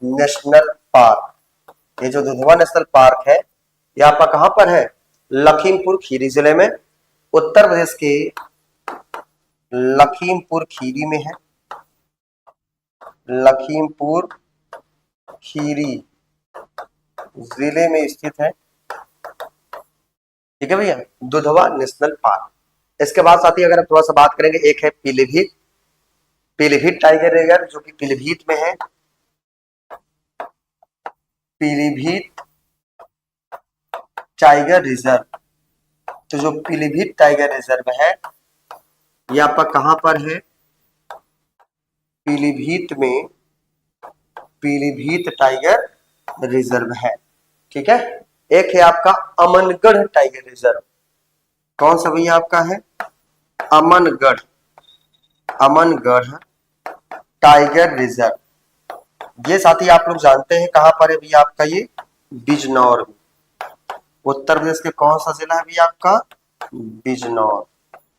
national park, ये जो दुधवा नेशनल पार्क है ये आपका कहां पर है? लखीमपुर खीरी जिले में, उत्तर प्रदेश के लखीमपुर खीरी में है। लखीमपुर खीरी जिले में स्थित है। ठीक है भैया, दुधवा नेशनल पार्क। इसके बाद साथी अगर हम थोड़ा सा बात करेंगे, एक है पीलीभीत। पीलीभीत टाइगर रिजर्व जो कि पीलीभीत में है। पीलीभीत टाइगर रिजर्व, तो जो पीलीभीत टाइगर रिजर्व है ये आपका कहां पर है? पीलीभीत में पीलीभीत टाइगर रिजर्व है। ठीक है, एक है आपका अमनगढ़ टाइगर रिजर्व। कौन सा भैया आपका है? अमनगढ़। अमनगढ़ टाइगर रिजर्व, ये साथी आप लोग जानते हैं कहां पर है भैया आपका? ये बिजनौर में। उत्तर प्रदेश के कौन सा जिला है भैया आपका? बिजनौर।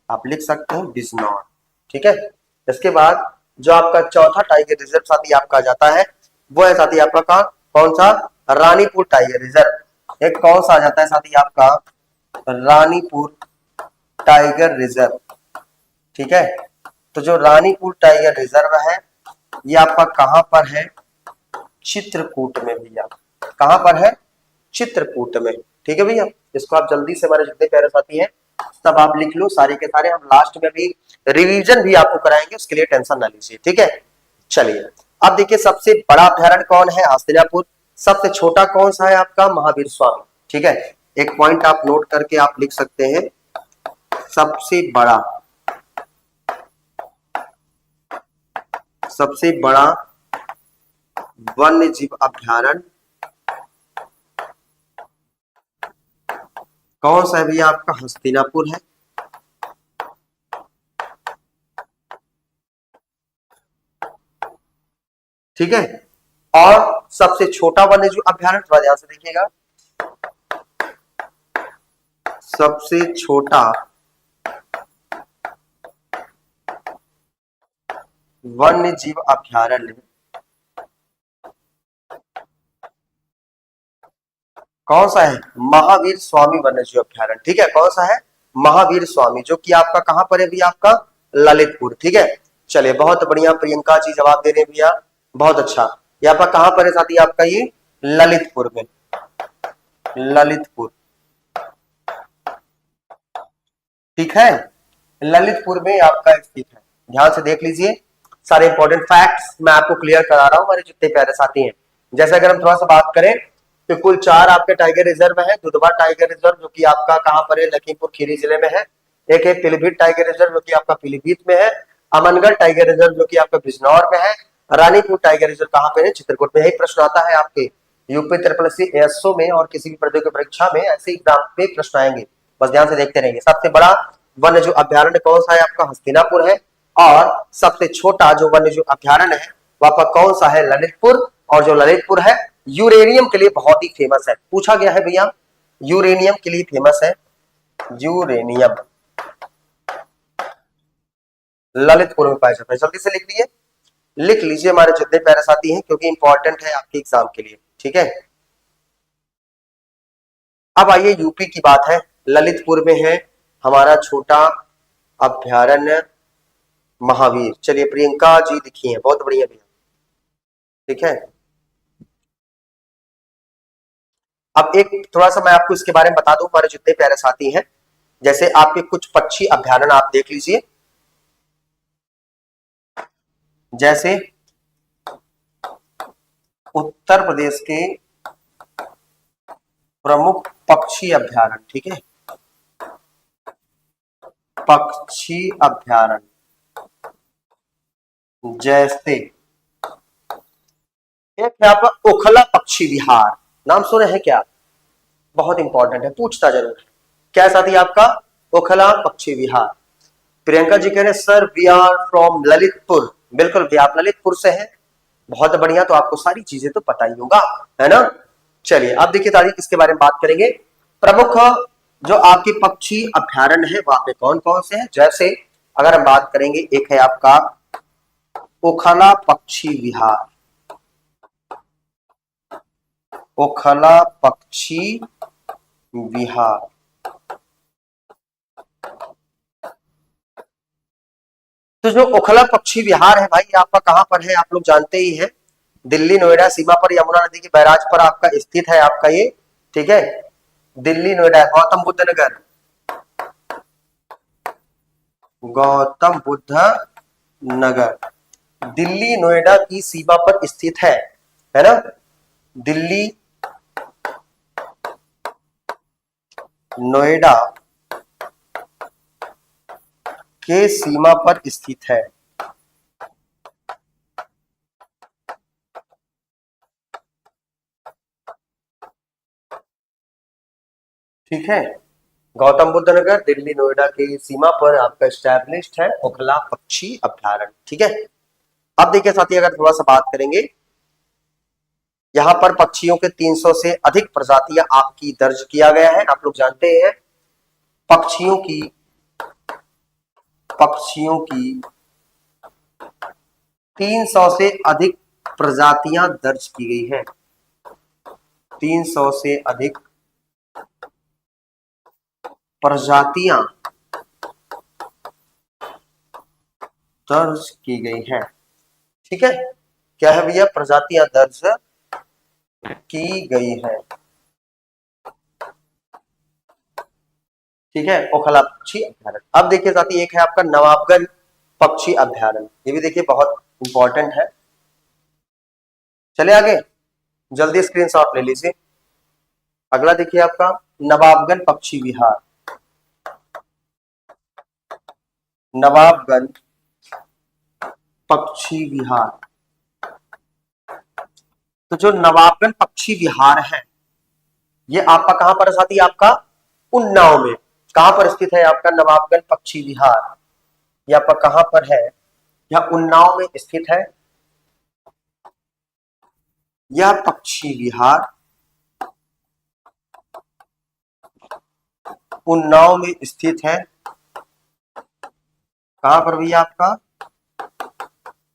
आप लिख सकते हैं बिजनौर। ठीक है, इसके बाद जो आपका चौथा टाइगर रिजर्व साथी आपका जाता है वो है साथी आपका कौन सा? Ranipur tiger reserve. एक कौन सा आ जाता है साथी आपका? Ranipur tiger reserve. ठीक है, तो जो रानीपुर टाइगर रिजर्व है ये आपका कहां पर है? चित्रकूट में भैया। कहां पर है? चित्रकूट में। ठीक है भैया, इसको आप जल्दी से, हमारे जितने प्यारे साथी हैं सब आप लिख लो सारे के सारे। हम लास्ट में भी रिवीजन भी आपको कराएंगे, उसके लिए टेंशन ना लीजिए। ठीक है, चलिए अब देखिए, सबसे बड़ा अभ्यारण्य कौन है? हस्तिनापुर। सबसे छोटा कौन सा है आपका? महावीर स्वामी। ठीक है, एक पॉइंट आप नोट करके आप लिख सकते हैं, सबसे बड़ा सबसे बड़ा वन्य जीव अभ्यारण्य कौन सा है भैया? आपका हस्तिनापुर है। ठीक है। और सबसे छोटा वन्य जीव अभ्यारण्य, थोड़ा ध्यान से देखिएगा, सबसे छोटा वन्य जीव अभ्यारण्य कौन सा है? महावीर स्वामी वन्य जीव अभ्यारण्य। ठीक है, कौन सा है? महावीर स्वामी, जो कि आपका कहां पर है भैया? आपका ललितपुर। ठीक है, चलिए बहुत बढ़िया, प्रियंका जी जवाब दे रहे हैं भैया, बहुत अच्छा। ये आपका कहां पर है साथी? आपका ये ललितपुर में, ललितपुर। ठीक है, ललितपुर में आपका स्थित है। ध्यान से देख लीजिए, सारे इंपॉर्टेंट फैक्ट्स मैं आपको क्लियर करा रहा हूं हमारे जितने प्यारे साथी हैं। जैसे अगर हम थोड़ा सा बात करें तो कुल 4 आपके टाइगर रिजर्व है। दुधवा टाइगर रिजर्व जो कि आपका कहां पर है? लखीमपुर खीरी जिले में है। एक है पीलीभीत टाइगर रिजर्व जो कि आपका पीलीभीत में है। अमनगढ़ टाइगर रिजर्व जो कि आपका बिजनौर में है। रानीपुर टाइगर रिजर्व कहां पे है? चित्रकूट में। यही प्रश्न आता है आपके यूपी ट्रिपल एएसओ में और किसी भी प्रतियोगी परीक्षा में, ऐसे एग्जाम पे प्रश्न आएंगे, बस ध्यान से देखते रहेंगे। सबसे बड़ा वन्य जीव अभ्यारण्य कौन सा है? आपका हस्तिनापुर है। और सबसे छोटा जो वन्य जीव अभ्यारण्य है वह आपका कौन सा है? ललितपुर। और जो ललितपुर है यूरेनियम के लिए बहुत ही फेमस है। पूछा गया है भैया, यूरेनियम के लिए फेमस है। यूरेनियम ललितपुर में पाया जाता है। जल्दी से लिख लीजिए, लिख लीजिए हमारे जितने प्यारे साथी हैं, क्योंकि इंपॉर्टेंट है आपके एग्जाम के लिए। ठीक है, अब आइए यूपी की बात है। ललितपुर में है हमारा छोटा अभ्यारण्य महावीर। चलिए प्रियंका जी लिखी है, बहुत बढ़िया भैया। ठीक है, अब एक थोड़ा सा मैं आपको इसके बारे में बता दूं हमारे जितने प्यारे साथी हैं। जैसे आपके कुछ पक्षी अभ्यारण्य आप देख लीजिए, जैसे उत्तर प्रदेश के प्रमुख पक्षी अभ्यारण्य। ठीक है, पक्षी अभ्यारण्य जैसे एक है आपका ओखला पक्षी विहार, नाम सुने हैं क्या? बहुत इंपॉर्टेंट है, पूछता जरूर है। क्या साथी आपका? ओखला पक्षी विहार। प्रियंका जी कह रहे sir we are from Lalitpur. बिल्कुल भी आप ललितपुर से हैं, बहुत बढ़िया। तो आपको सारी चीजें तो पता ही होगा, है ना। चलिए अब देखिए तारीख इसके बारे में बात करेंगे। प्रमुख जो आपके पक्षी अभ्यारण्य है वहां पे कौन कौन से हैं? जैसे अगर हम बात करेंगे, एक है आपका ओखला पक्षी विहार, ओखला पक्षी विहार। तो जो ओखला पक्षी विहार है भाई आपका कहां पर है? आप लोग जानते ही हैं, दिल्ली नोएडा सीमा पर यमुना नदी के बैराज पर आपका स्थित है आपका ये। ठीक है, दिल्ली नोएडा गौतम बुद्ध नगर, गौतम बुद्ध नगर दिल्ली नोएडा की सीमा पर स्थित है ना। दिल्ली नोएडा के सीमा पर स्थित है। ठीक है, गौतम बुद्ध नगर दिल्ली नोएडा की सीमा पर आपका स्टैब्लिश्ड है ओखला पक्षी अभ्यारण्य। ठीक है, अब देखिए साथी अगर थोड़ा सा बात करेंगे, यहां पर पक्षियों के 300 से अधिक प्रजातियां आपकी दर्ज किया गया है। आप लोग जानते हैं पक्षियों की 300 से अधिक प्रजातियां दर्ज की गई हैं। 300 से अधिक प्रजातियां दर्ज की गई हैं। ठीक है, क्या है भैया? प्रजातियां दर्ज की गई है। ठीक है, ओखला पक्षी अभ्यारण्य। अब देखिए साथी एक है आपका नवाबगंज पक्षी अभ्यारण्य, ये भी देखिए बहुत इंपॉर्टेंट है। चले आगे, जल्दी स्क्रीनशॉट ले लीजिए। अगला देखिए आपका नवाबगंज पक्षी विहार, नवाबगंज पक्षी विहार। तो जो नवाबगंज पक्षी विहार है ये आपका कहां पर है साथी? आपका उन्नाव में। कहां पर स्थित है आपका नवाबगंज पक्षी विहार? ये आपका कहां पर है? यह उन्नाव में स्थित है। यह पक्षी विहार उन्नाव में स्थित है। कहां पर भैया? आपका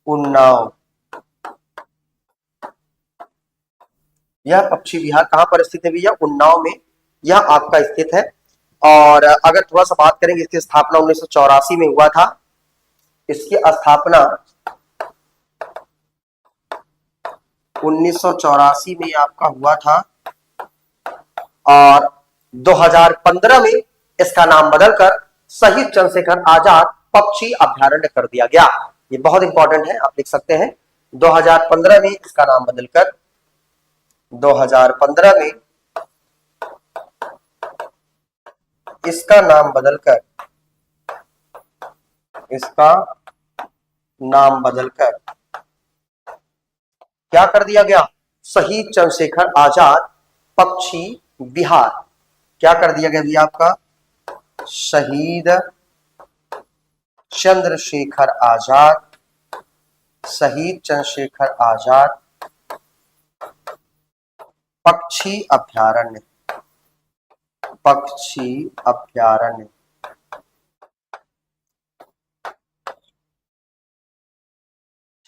उन्नाव। यह पक्षी विहार कहां पर स्थित है भैया? उन्नाव में यह आपका स्थित है। और अगर थोड़ा सा बात करेंगे, इसकी स्थापना 1984 में हुआ था। इसकी स्थापना 1984 में आपका हुआ था और 2015 में इसका नाम बदलकर शहीद चंद्रशेखर आजाद पक्षी अभ्यारण्य कर दिया गया। ये बहुत इंपॉर्टेंट है, आप लिख सकते हैं। 2015 में इसका नाम बदलकर 2015 में इसका नाम बदलकर क्या कर दिया गया? शहीद चंद्रशेखर आजाद पक्षी विहार। क्या कर दिया गया भैया? आपका शहीद चंद्रशेखर आजाद पक्षी अभ्यारण्य।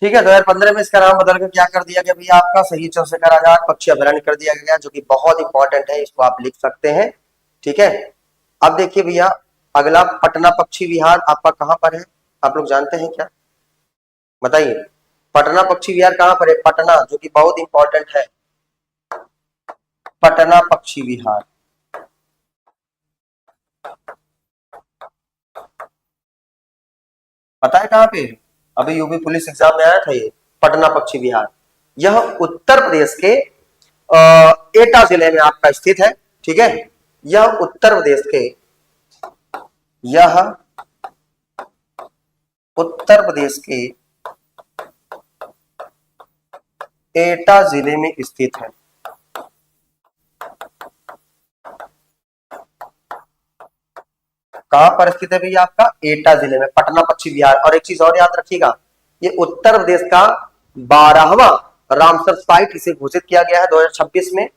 ठीक है। 2015 में इसका नाम बदलकर क्या कर दिया गया भैया? आपका शहीद चंद्रशेखर आजाद पक्षी अभ्यारण्य कर दिया गया, जो कि बहुत इंपॉर्टेंट है, इसको आप लिख सकते हैं। ठीक है। अब देखिए भैया, अगला पटना पक्षी विहार आपका कहां पर है? आप लोग जानते हैं क्या? बताइए, पटना पक्षी विहार कहां पर है? पटना, जो कि बहुत इंपॉर्टेंट है। पटना पक्षी विहार पता है कहां पे? अभी यूपी पुलिस एग्जाम में आया था ये पटना पक्षी विहार। यह उत्तर प्रदेश के एटा जिले में आपका स्थित है। ठीक है। यह उत्तर प्रदेश के एटा जिले में स्थित है। कहां पर स्थित है भैया? आपका एटा जिले में पटना पक्षी विहार। और एक चीज और याद रखिएगा, ये उत्तर प्रदेश का 12वां रामसर साइट इसे घोषित किया गया है 2026 में।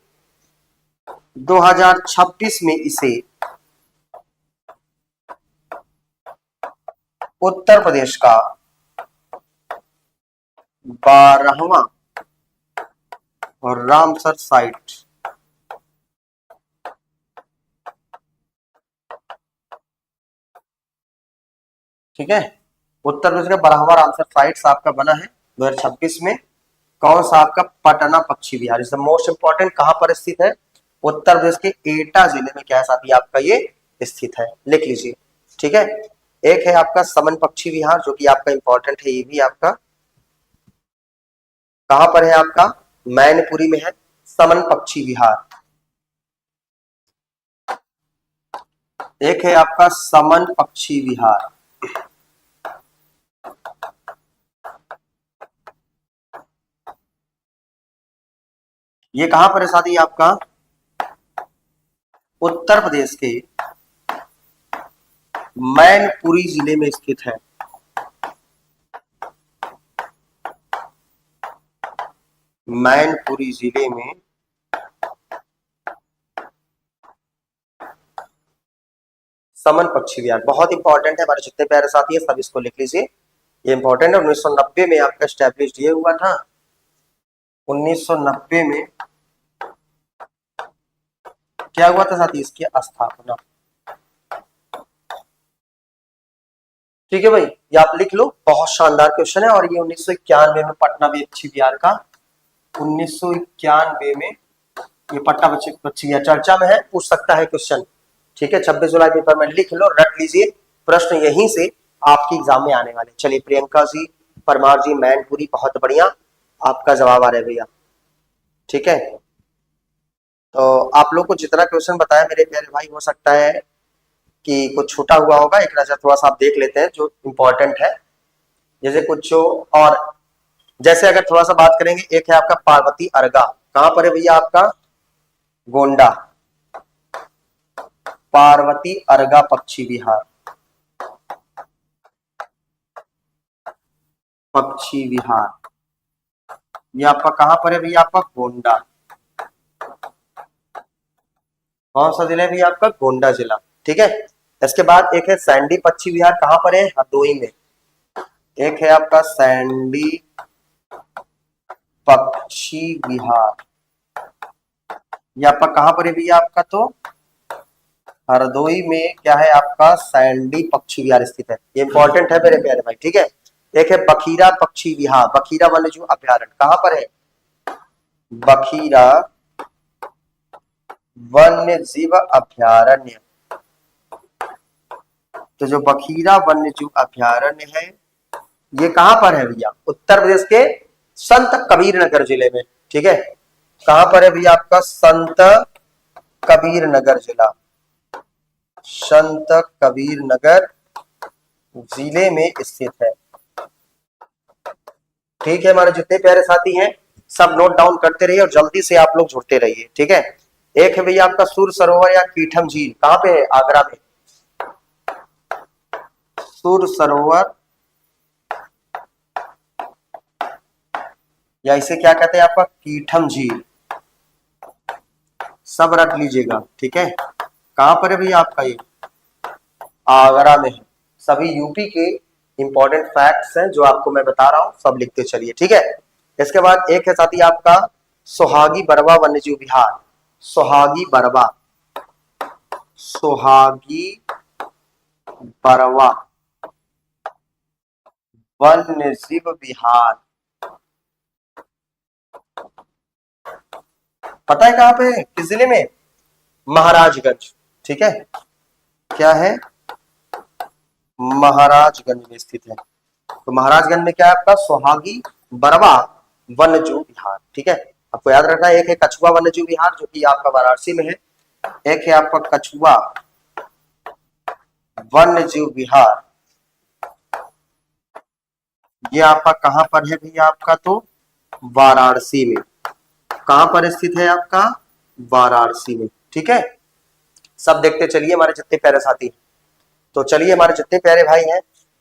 2026 में इसे उत्तर प्रदेश का 12वां रामसर साइट ठीक है, उत्तर प्रदेश का 12वां रामसर साइट आपका बना है 2026 में। कौन सा? आपका Patna Pakshi Vihar. Is the most important. कहां पर स्थित है? उत्तर प्रदेश के एटा जिले में क्या है साथी? आपका ये स्थित है, लिख लीजिए। ठीक है। एक है आपका समन पक्षी विहार, जो कि आपका इंपॉर्टेंट है। ये भी आपका कहां पर है? आपका मैनपुरी में है समन पक्षी विहार। एक है आपका समन पक्षी विहार। ये कहां पर है साथी? आपका उत्तर प्रदेश के मैनपुरी जिले में स्थित है। मैनपुरी जिले में समन पक्षी विहार बहुत इंपॉर्टेंट है। हमारे जितने प्यारे साथी है सब इसको लिख लीजिए, ये इंपॉर्टेंट है। 1990 में आपका स्टैब्लिश ये हुआ था। 1990 में क्या हुआ था साथी? इसकी स्थापना। ठीक है भाई, ये आप लिख लो, बहुत शानदार क्वेश्चन है। और ये 1991 में पटना पक्षी विहार का 1991 में ये पटना पक्षी विहार चर्चा में है, पूछ सकता है क्वेश्चन। ठीक है। 26 जुलाई पेपर में लिख लो, रट लीजिए, प्रश्न यहीं से आपकी एग्जाम में आने वाले। चलिए, प्रियंका जी, परमार जी, मैनपुरी, बहुत बढ़िया, आपका जवाब आ रहा है भैया। ठीक है। तो आप लोग को जितना क्वेश्चन बताया मेरे प्यारे भाई, हो सकता है कि कुछ छूटा हुआ होगा, एक नजर थोड़ा सा आप देख लेते हैं जो इंपॉर्टेंट है। जैसे कुछ और जैसे अगर थोड़ा सा बात करेंगे, एक है आपका पार्वती अर्गा, कहां पर है भैया आपका? गोंडा, पार्वती अर्गा पक्षी विहार, पक्षी विहार ये आपका कहां पर है भैया? आपका गोंडा। कौन सा जिला है भैया आपका? गोंडा जिला। ठीक है। इसके बाद एक है सैंडी पक्षी विहार, कहां पर है? हरदोई में। एक है आपका सैंडी पक्षी विहार, ये आपका कहां पर है भैया? आपका तो हरदोई में क्या है आपका? सैंडी पक्षी विहार स्थित है। ये इंपॉर्टेंट है मेरे प्यारे भाई। ठीक है। एक है बखीरा पक्षी विहार, बखीरा वन्यजीव अभ्यारण्य, कहां पर है? बखीरा वन्य जीव अभ्यारण्य। तो जो बखीरा वन्य जीव अभ्यारण्य है ये कहां पर है भैया? उत्तर प्रदेश के संत कबीर नगर जिले में। ठीक है। कहां पर है भैया आपका? संत कबीर नगर जिला, संत कबीर नगर जिले में स्थित है। ठीक है। हमारे जितने प्यारे साथी हैं सब नोट डाउन करते रहिए और जल्दी से आप लोग जुड़ते रहिए। ठीक है। एक है भैया आपका सुर सरोवर या कीठम झील, कहां पे है? आगरा में। सुर सरोवर या इसे क्या कहते हैं आपका? कीठम झील, सब रख लीजिएगा। ठीक है। कहां पर है भैया आपका? ये आगरा में है। सभी यूपी के इंपॉर्टेंट फैक्ट्स हैं जो आपको मैं बता रहा हूं, सब लिखते चलिए। ठीक है। इसके बाद एक है साथी आपका सोहागी बरवा वन्यजीव विहार, सोहागी बरवा, सोहागी बरवा वन्यजीव विहार, पता है कहां पे? किस जिले में? महाराजगंज। ठीक है। क्या है? महाराजगंज में स्थित है। तो महाराजगंज में क्या है आपका? सोहागी बरवा वन्यजीव विहार। ठीक है। आपको याद रखना है। एक है कछुआ वन्यजीव विहार जो कि आपका वाराणसी में है। एक है आपका कछुआ वन्यजीव विहार, ये आपका कहां पर है भैया? आपका तो वाराणसी में। कहां पर स्थित है आपका? वाराणसी में। ठीक है। सब देखते चलिए हमारे जितने प्यारे साथी। तो चलिए हमारे जितने प्यारे भाई हैं,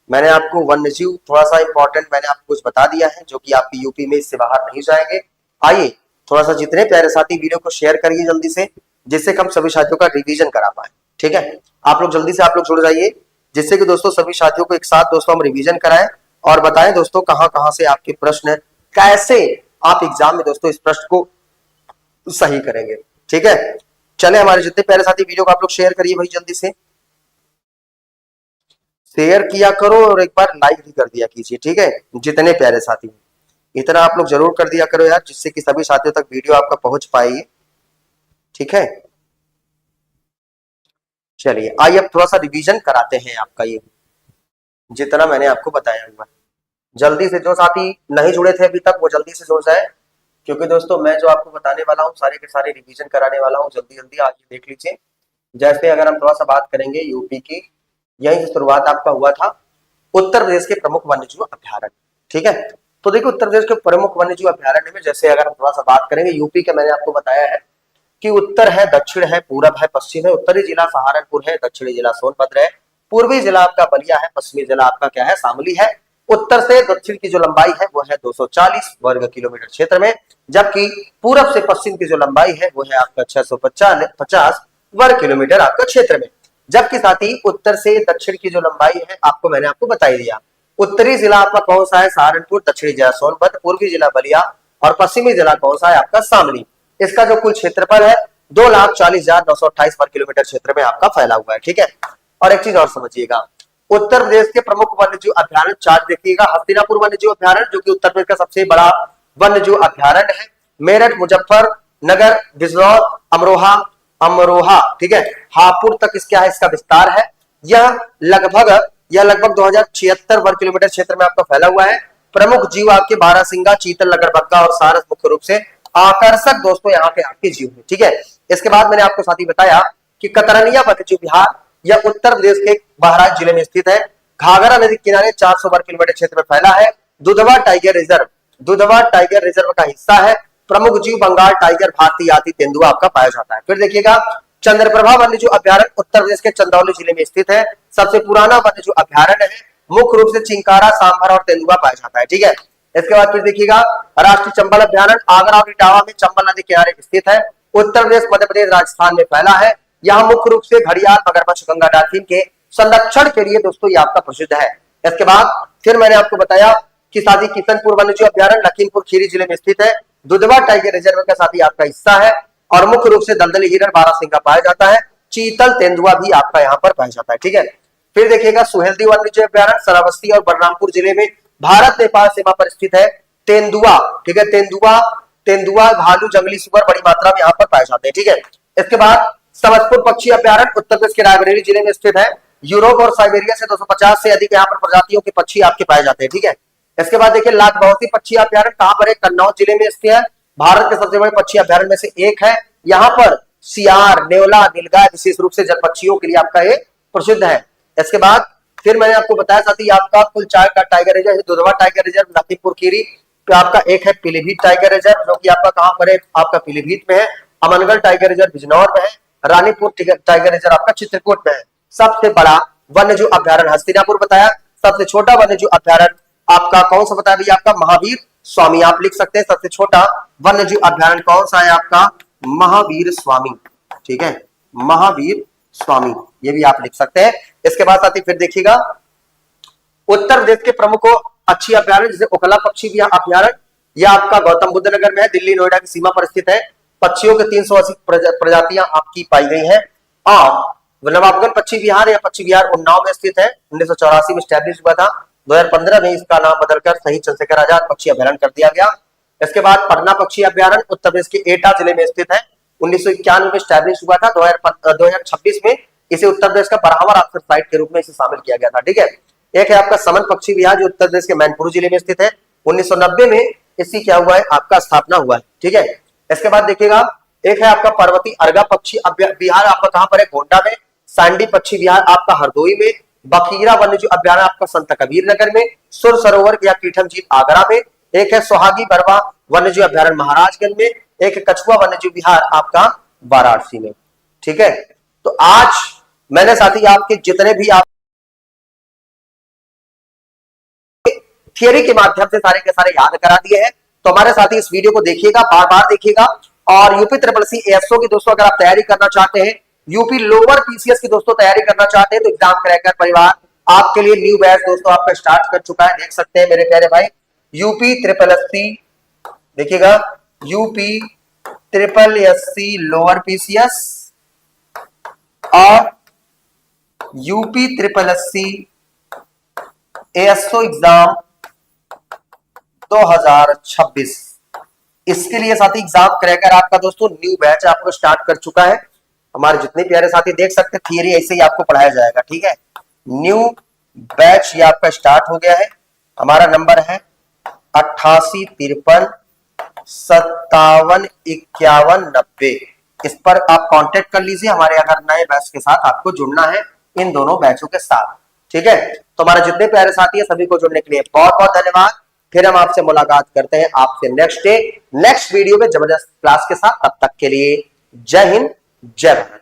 मैंने आपको वन्यजीव थोड़ा सा इंपॉर्टेंट मैंने आपको कुछ बता दिया है जो कि आपकी यूपी में इससे बाहर नहीं जाएंगे। आइए थोड़ा सा जितने प्यारे साथी वीडियो को शेयर करिए जल्दी से, जिससे हम सभी साथियों का रिवीजन करा पाए। ठीक है। आप लोग जल्दी से आप लोग जुड़ जाइए, जिससे कि दोस्तों सभी साथियों को एक साथ दोस्तों हम रिवीजन कराएं और बताएं दोस्तों कहां कहां से आपके प्रश्न, कैसे आप एग्जाम में दोस्तों इस प्रश्न को सही करेंगे। ठीक है। चले हमारे जितने प्यारे साथी वीडियो को आप लोग शेयर करिए भाई, जल्दी से शेयर किया करो और एक बार लाइक भी कर दिया कीजिए। ठीक है। जितने प्यारे साथी इतना आप लोग जरूर कर दिया करो यार, जिससे कि सभी साथियों तक वीडियो आपका पहुंच पाएगी। ठीक है। चलिए आइए अब थोड़ा सा रिवीजन कराते हैं आपका ये जितना मैंने आपको बताया हुआ। जल्दी से जो साथी नहीं जुड़े थे अभी तक वो जल्दी से जुड़ जाए, क्योंकि दोस्तों मैं जो आपको बताने वाला हूँ सारे के सारे रिवीजन कराने वाला हूँ। जल्दी जल्दी आज देख लीजिए। जैसे अगर हम थोड़ा सा बात करेंगे यूपी की, यही से शुरुआत आपका हुआ था उत्तर प्रदेश के प्रमुख वन्यजीव अभ्यारण्य। ठीक है। तो देखो उत्तर प्रदेश के प्रमुख वन्यजीव अभ्यारण्य में जैसे अगर हम थोड़ा सा बात करेंगे यूपी के, मैंने आपको बताया है कि उत्तर है, दक्षिण है, पूरब है, पश्चिम है। उत्तरी जिला सहारनपुर है, दक्षिणी जिला सोनभद्र है, पूर्वी जिला आपका बलिया है, पश्चिमी जिला आपका क्या है? शामली है। उत्तर से दक्षिण की जो लंबाई है वो है 240 वर्ग किलोमीटर क्षेत्र में, जबकि पूरब से पश्चिम की जो लंबाई है वो है आपका 650 वर्ग किलोमीटर आपका क्षेत्र में। जबकि साथ ही उत्तर से दक्षिण की जो लंबाई है आपको मैंने आपको बता ही दिया। उत्तरी जिला आपका कौन सा है? सहारनपुर, दक्षिणी जिला सोनभद्र, पूर्वी जिला बलिया और पश्चिमी जिला कौन सा है? आपका शामली। इसका जो कुल क्षेत्रफल है 2,40,928 वर्ग किलोमीटर क्षेत्र में आपका फैला हुआ है। ठीक है। और एक चीज और समझिएगा, उत्तर प्रदेश के प्रमुख वन्यजीव अभ्यारण्य चार्ट देखिएगा। हस्तिनापुर वन्यजीव अभ्यारण्य जो कि उत्तर प्रदेश का सबसे बड़ा वन्यजीव अभ्यारण्य है। मेरठ, मुजफ्फरनगर, बिजनौर, अमरोहा अमरोहा ठीक है, हापुड़ तक इसका है, इसका विस्तार है। यह लगभग 2076 वर्ग किलोमीटर क्षेत्र में आपका फैला हुआ है। प्रमुख जीव आपके बारहसिंगा, चीतल, लगरबग्गा और सारस मुख्य रूप से आकर्षक दोस्तों यहाँ पे आपके जीव है। ठीक है। इसके बाद मैंने आपको साथ ही बताया कि कतरनिया वन्यजीव विहार यह उत्तर प्रदेश के बहराइच जिले में स्थित है। घाघरा नदी के किनारे 400 वर्ग किलोमीटर क्षेत्र में फैला है। Dudhwa tiger reserve, Dudhwa tiger reserve का हिस्सा है। प्रमुख जीव बंगाल टाइगर, भारतीय हाथी, तेंदुआ आपका पाया जाता है। फिर देखिएगा चंद्रप्रभा वन्यजीव अभ्यारण्य उत्तर प्रदेश के चंदौली जिले में स्थित है। सबसे पुराना वन्यजीव अभ्यारण्य है। मुख्य रूप से चिंकारा, सांभर और तेंदुआ पाया जाता है। ठीक है, इसके बाद फिर देखिएगा राष्ट्रीय चंबल अभ्यारण्य आगरा और इटावा में चंबल नदी किनारे स्थित है। उत्तर प्रदेश, मध्य प्रदेश, राजस्थान में फैला है। यहाँ मुख्य रूप से घड़ियाल, मगरमच्छ, गंगा डॉल्फिन के संरक्षण के लिए दोस्तों ये आपका प्रसिद्ध है। इसके बाद फिर मैंने आपको बताया कि साथ ही किशनपुर वन्यजीव अभ्यारण्य लखीमपुर खीरी जिले में स्थित है। दुधवा टाइगर रिजर्व का साथ ही आपका हिस्सा है और मुख्य रूप से दलदली हिरण, बारहसिंगा पाया जाता है। चीतल, तेंदुआ भी आपका यहाँ पर पाया जाता है। ठीक है, फिर देखिएगा सुहेलदेव वन्यजीव अभ्यारण्य श्रावस्ती और बलरामपुर जिले में भारत नेपाल सीमा पर स्थित है। तेंदुआ, ठीक है, तेंदुआ, भालू, जंगली सुअर बड़ी मात्रा में यहाँ पर पाए जाते हैं। ठीक है, इसके बाद समस्तपुर पक्षी अभ्यारण्य उत्तर प्रदेश के रायबरेली जिले में स्थित है। यूरोप और साइबेरिया से 250 से अधिक यहाँ पर प्रजातियों के पक्षी आपके पाए जाते हैं। ठीक है, इसके बाद देखिए लाखबहुती पक्षी अभ्यारण्य कहां पर है? कन्नौज जिले में स्थित है। भारत के सबसे बड़े पक्षी अभ्यारण्य में से एक है। यहाँ पर सियार, नेवला, नीलगाय विशेष रूप से जल पक्षियों के लिए आपका ये प्रसिद्ध है। इसके बाद फिर मैंने आपको बताया साथ ही आपका कुल 4 का tiger reserve, Dudhwa tiger reserve Lakhimpur Kheri, तो आपका एक है पीलीभीत टाइगर रिजर्व जो कि आपका कहां पर है? आपका पीलीभीत में है। अमनगढ़ टाइगर रिजर्व बिजनौर में है। रानीपुर टाइगर रिजर्व आपका चित्रकूट में है। सबसे बड़ा वन्यजीव अभ्यारण्य हस्तिनापुर बताया। सबसे छोटा वन्यजीव अभ्यारण्य आपका कौन सा बताया भैया? आपका महावीर स्वामी आप लिख सकते हैं। सबसे छोटा वन्यजीव अभ्यारण्य कौन सा है? आपका महावीर स्वामी। ठीक है, महावीर स्वामी, ये भी आप लिख सकते हैं। इसके बाद साथ ही फिर देखिएगा उत्तर प्रदेश के प्रमुख अच्छी अभ्यारण्य जैसे ओखला पक्षी अभ्यारण्य, यह आपका गौतम बुद्ध नगर में है, दिल्ली नोएडा की सीमा पर स्थित है। पक्षियों के 380 प्रजातियां आपकी पाई गई हैं। और नवाबगंज पक्षी विहार या पक्षी विहार उन्नाव में स्थित है। 1984 में स्टैब्लिश हुआ था। 2015 में इसका नाम बदलकर शहीद चंद्रशेखर आजाद पक्षी अभ्यारण्य कर दिया गया। इसके बाद पटना पक्षी अभ्यारण्य उत्तर प्रदेश के एटा जिले में स्थित है। 1991 में स्टैब्लिश हुआ था। 2026 में इसे उत्तर प्रदेश का बराबर रामसर साइट के रूप में इसे शामिल किया गया था। ठीक है, एक है आपका समन पक्षी विहार जो उत्तर प्रदेश के मैनपुर जिले में स्थित है। 1990 में इसकी क्या हुआ है? आपका स्थापना हुआ है। ठीक है, इसके बाद देखिएगा एक है आपका पर्वती अर्गा पक्षी विहार आपका कहां पर है? गोंडा में। सांडी पक्षी विहार आपका हरदोई में। बखीरा वन्यजीव अभ्यारण्य आपका संत कबीर नगर में। सुर सरोवर या पीठम झील आगरा में। एक है सोहागी बरवा वन्यजीव अभ्यारण्य महाराजगंज में। एक है कछुआ वन्यजीव विहार आपका वाराणसी में। ठीक है, तो आज मैंने साथी आपके जितने भी आप थियरी के माध्यम से सारे के सारे याद करा दिए हैं, तो हमारे साथी इस वीडियो को देखिएगा, बार बार देखिएगा। और यूपी ट्रिपल सी एएसओ की दोस्तों अगर आप तैयारी करना चाहते हैं, यूपी लोअर पीसीएस की दोस्तों तैयारी करना चाहते हैं, तो एग्जाम क्रैकर परिवार आपके लिए न्यू बैच दोस्तों आपका स्टार्ट कर चुका है। देख सकते हैं मेरे प्यारे भाई, यूपी ट्रिपल एससी देखिएगा, UP triple SC lower PCS और UP triple SC ASO exam 2026, इसके लिए साथी एग्जाम क्रैकर आपका दोस्तों न्यू बैच आपको स्टार्ट कर चुका है। हमारे जितने प्यारे साथी देख सकते हैं, थियरी ऐसे ही आपको पढ़ाया जाएगा। ठीक है, न्यू बैच ये आपका स्टार्ट हो गया है। हमारा नंबर है 8853575190। इस पर आप कांटेक्ट कर लीजिए हमारे अगर नए बैच के साथ आपको जुड़ना है इन दोनों बैचों के साथ। ठीक है, तो हमारे जितने प्यारे साथी है सभी को जुड़ने के लिए बहुत बहुत धन्यवाद। फिर हम आपसे मुलाकात करते हैं आपसे नेक्स्ट डे नेक्स्ट वीडियो में जबरदस्त क्लास के साथ। तब तक के लिए जय हिंद, जय भारत।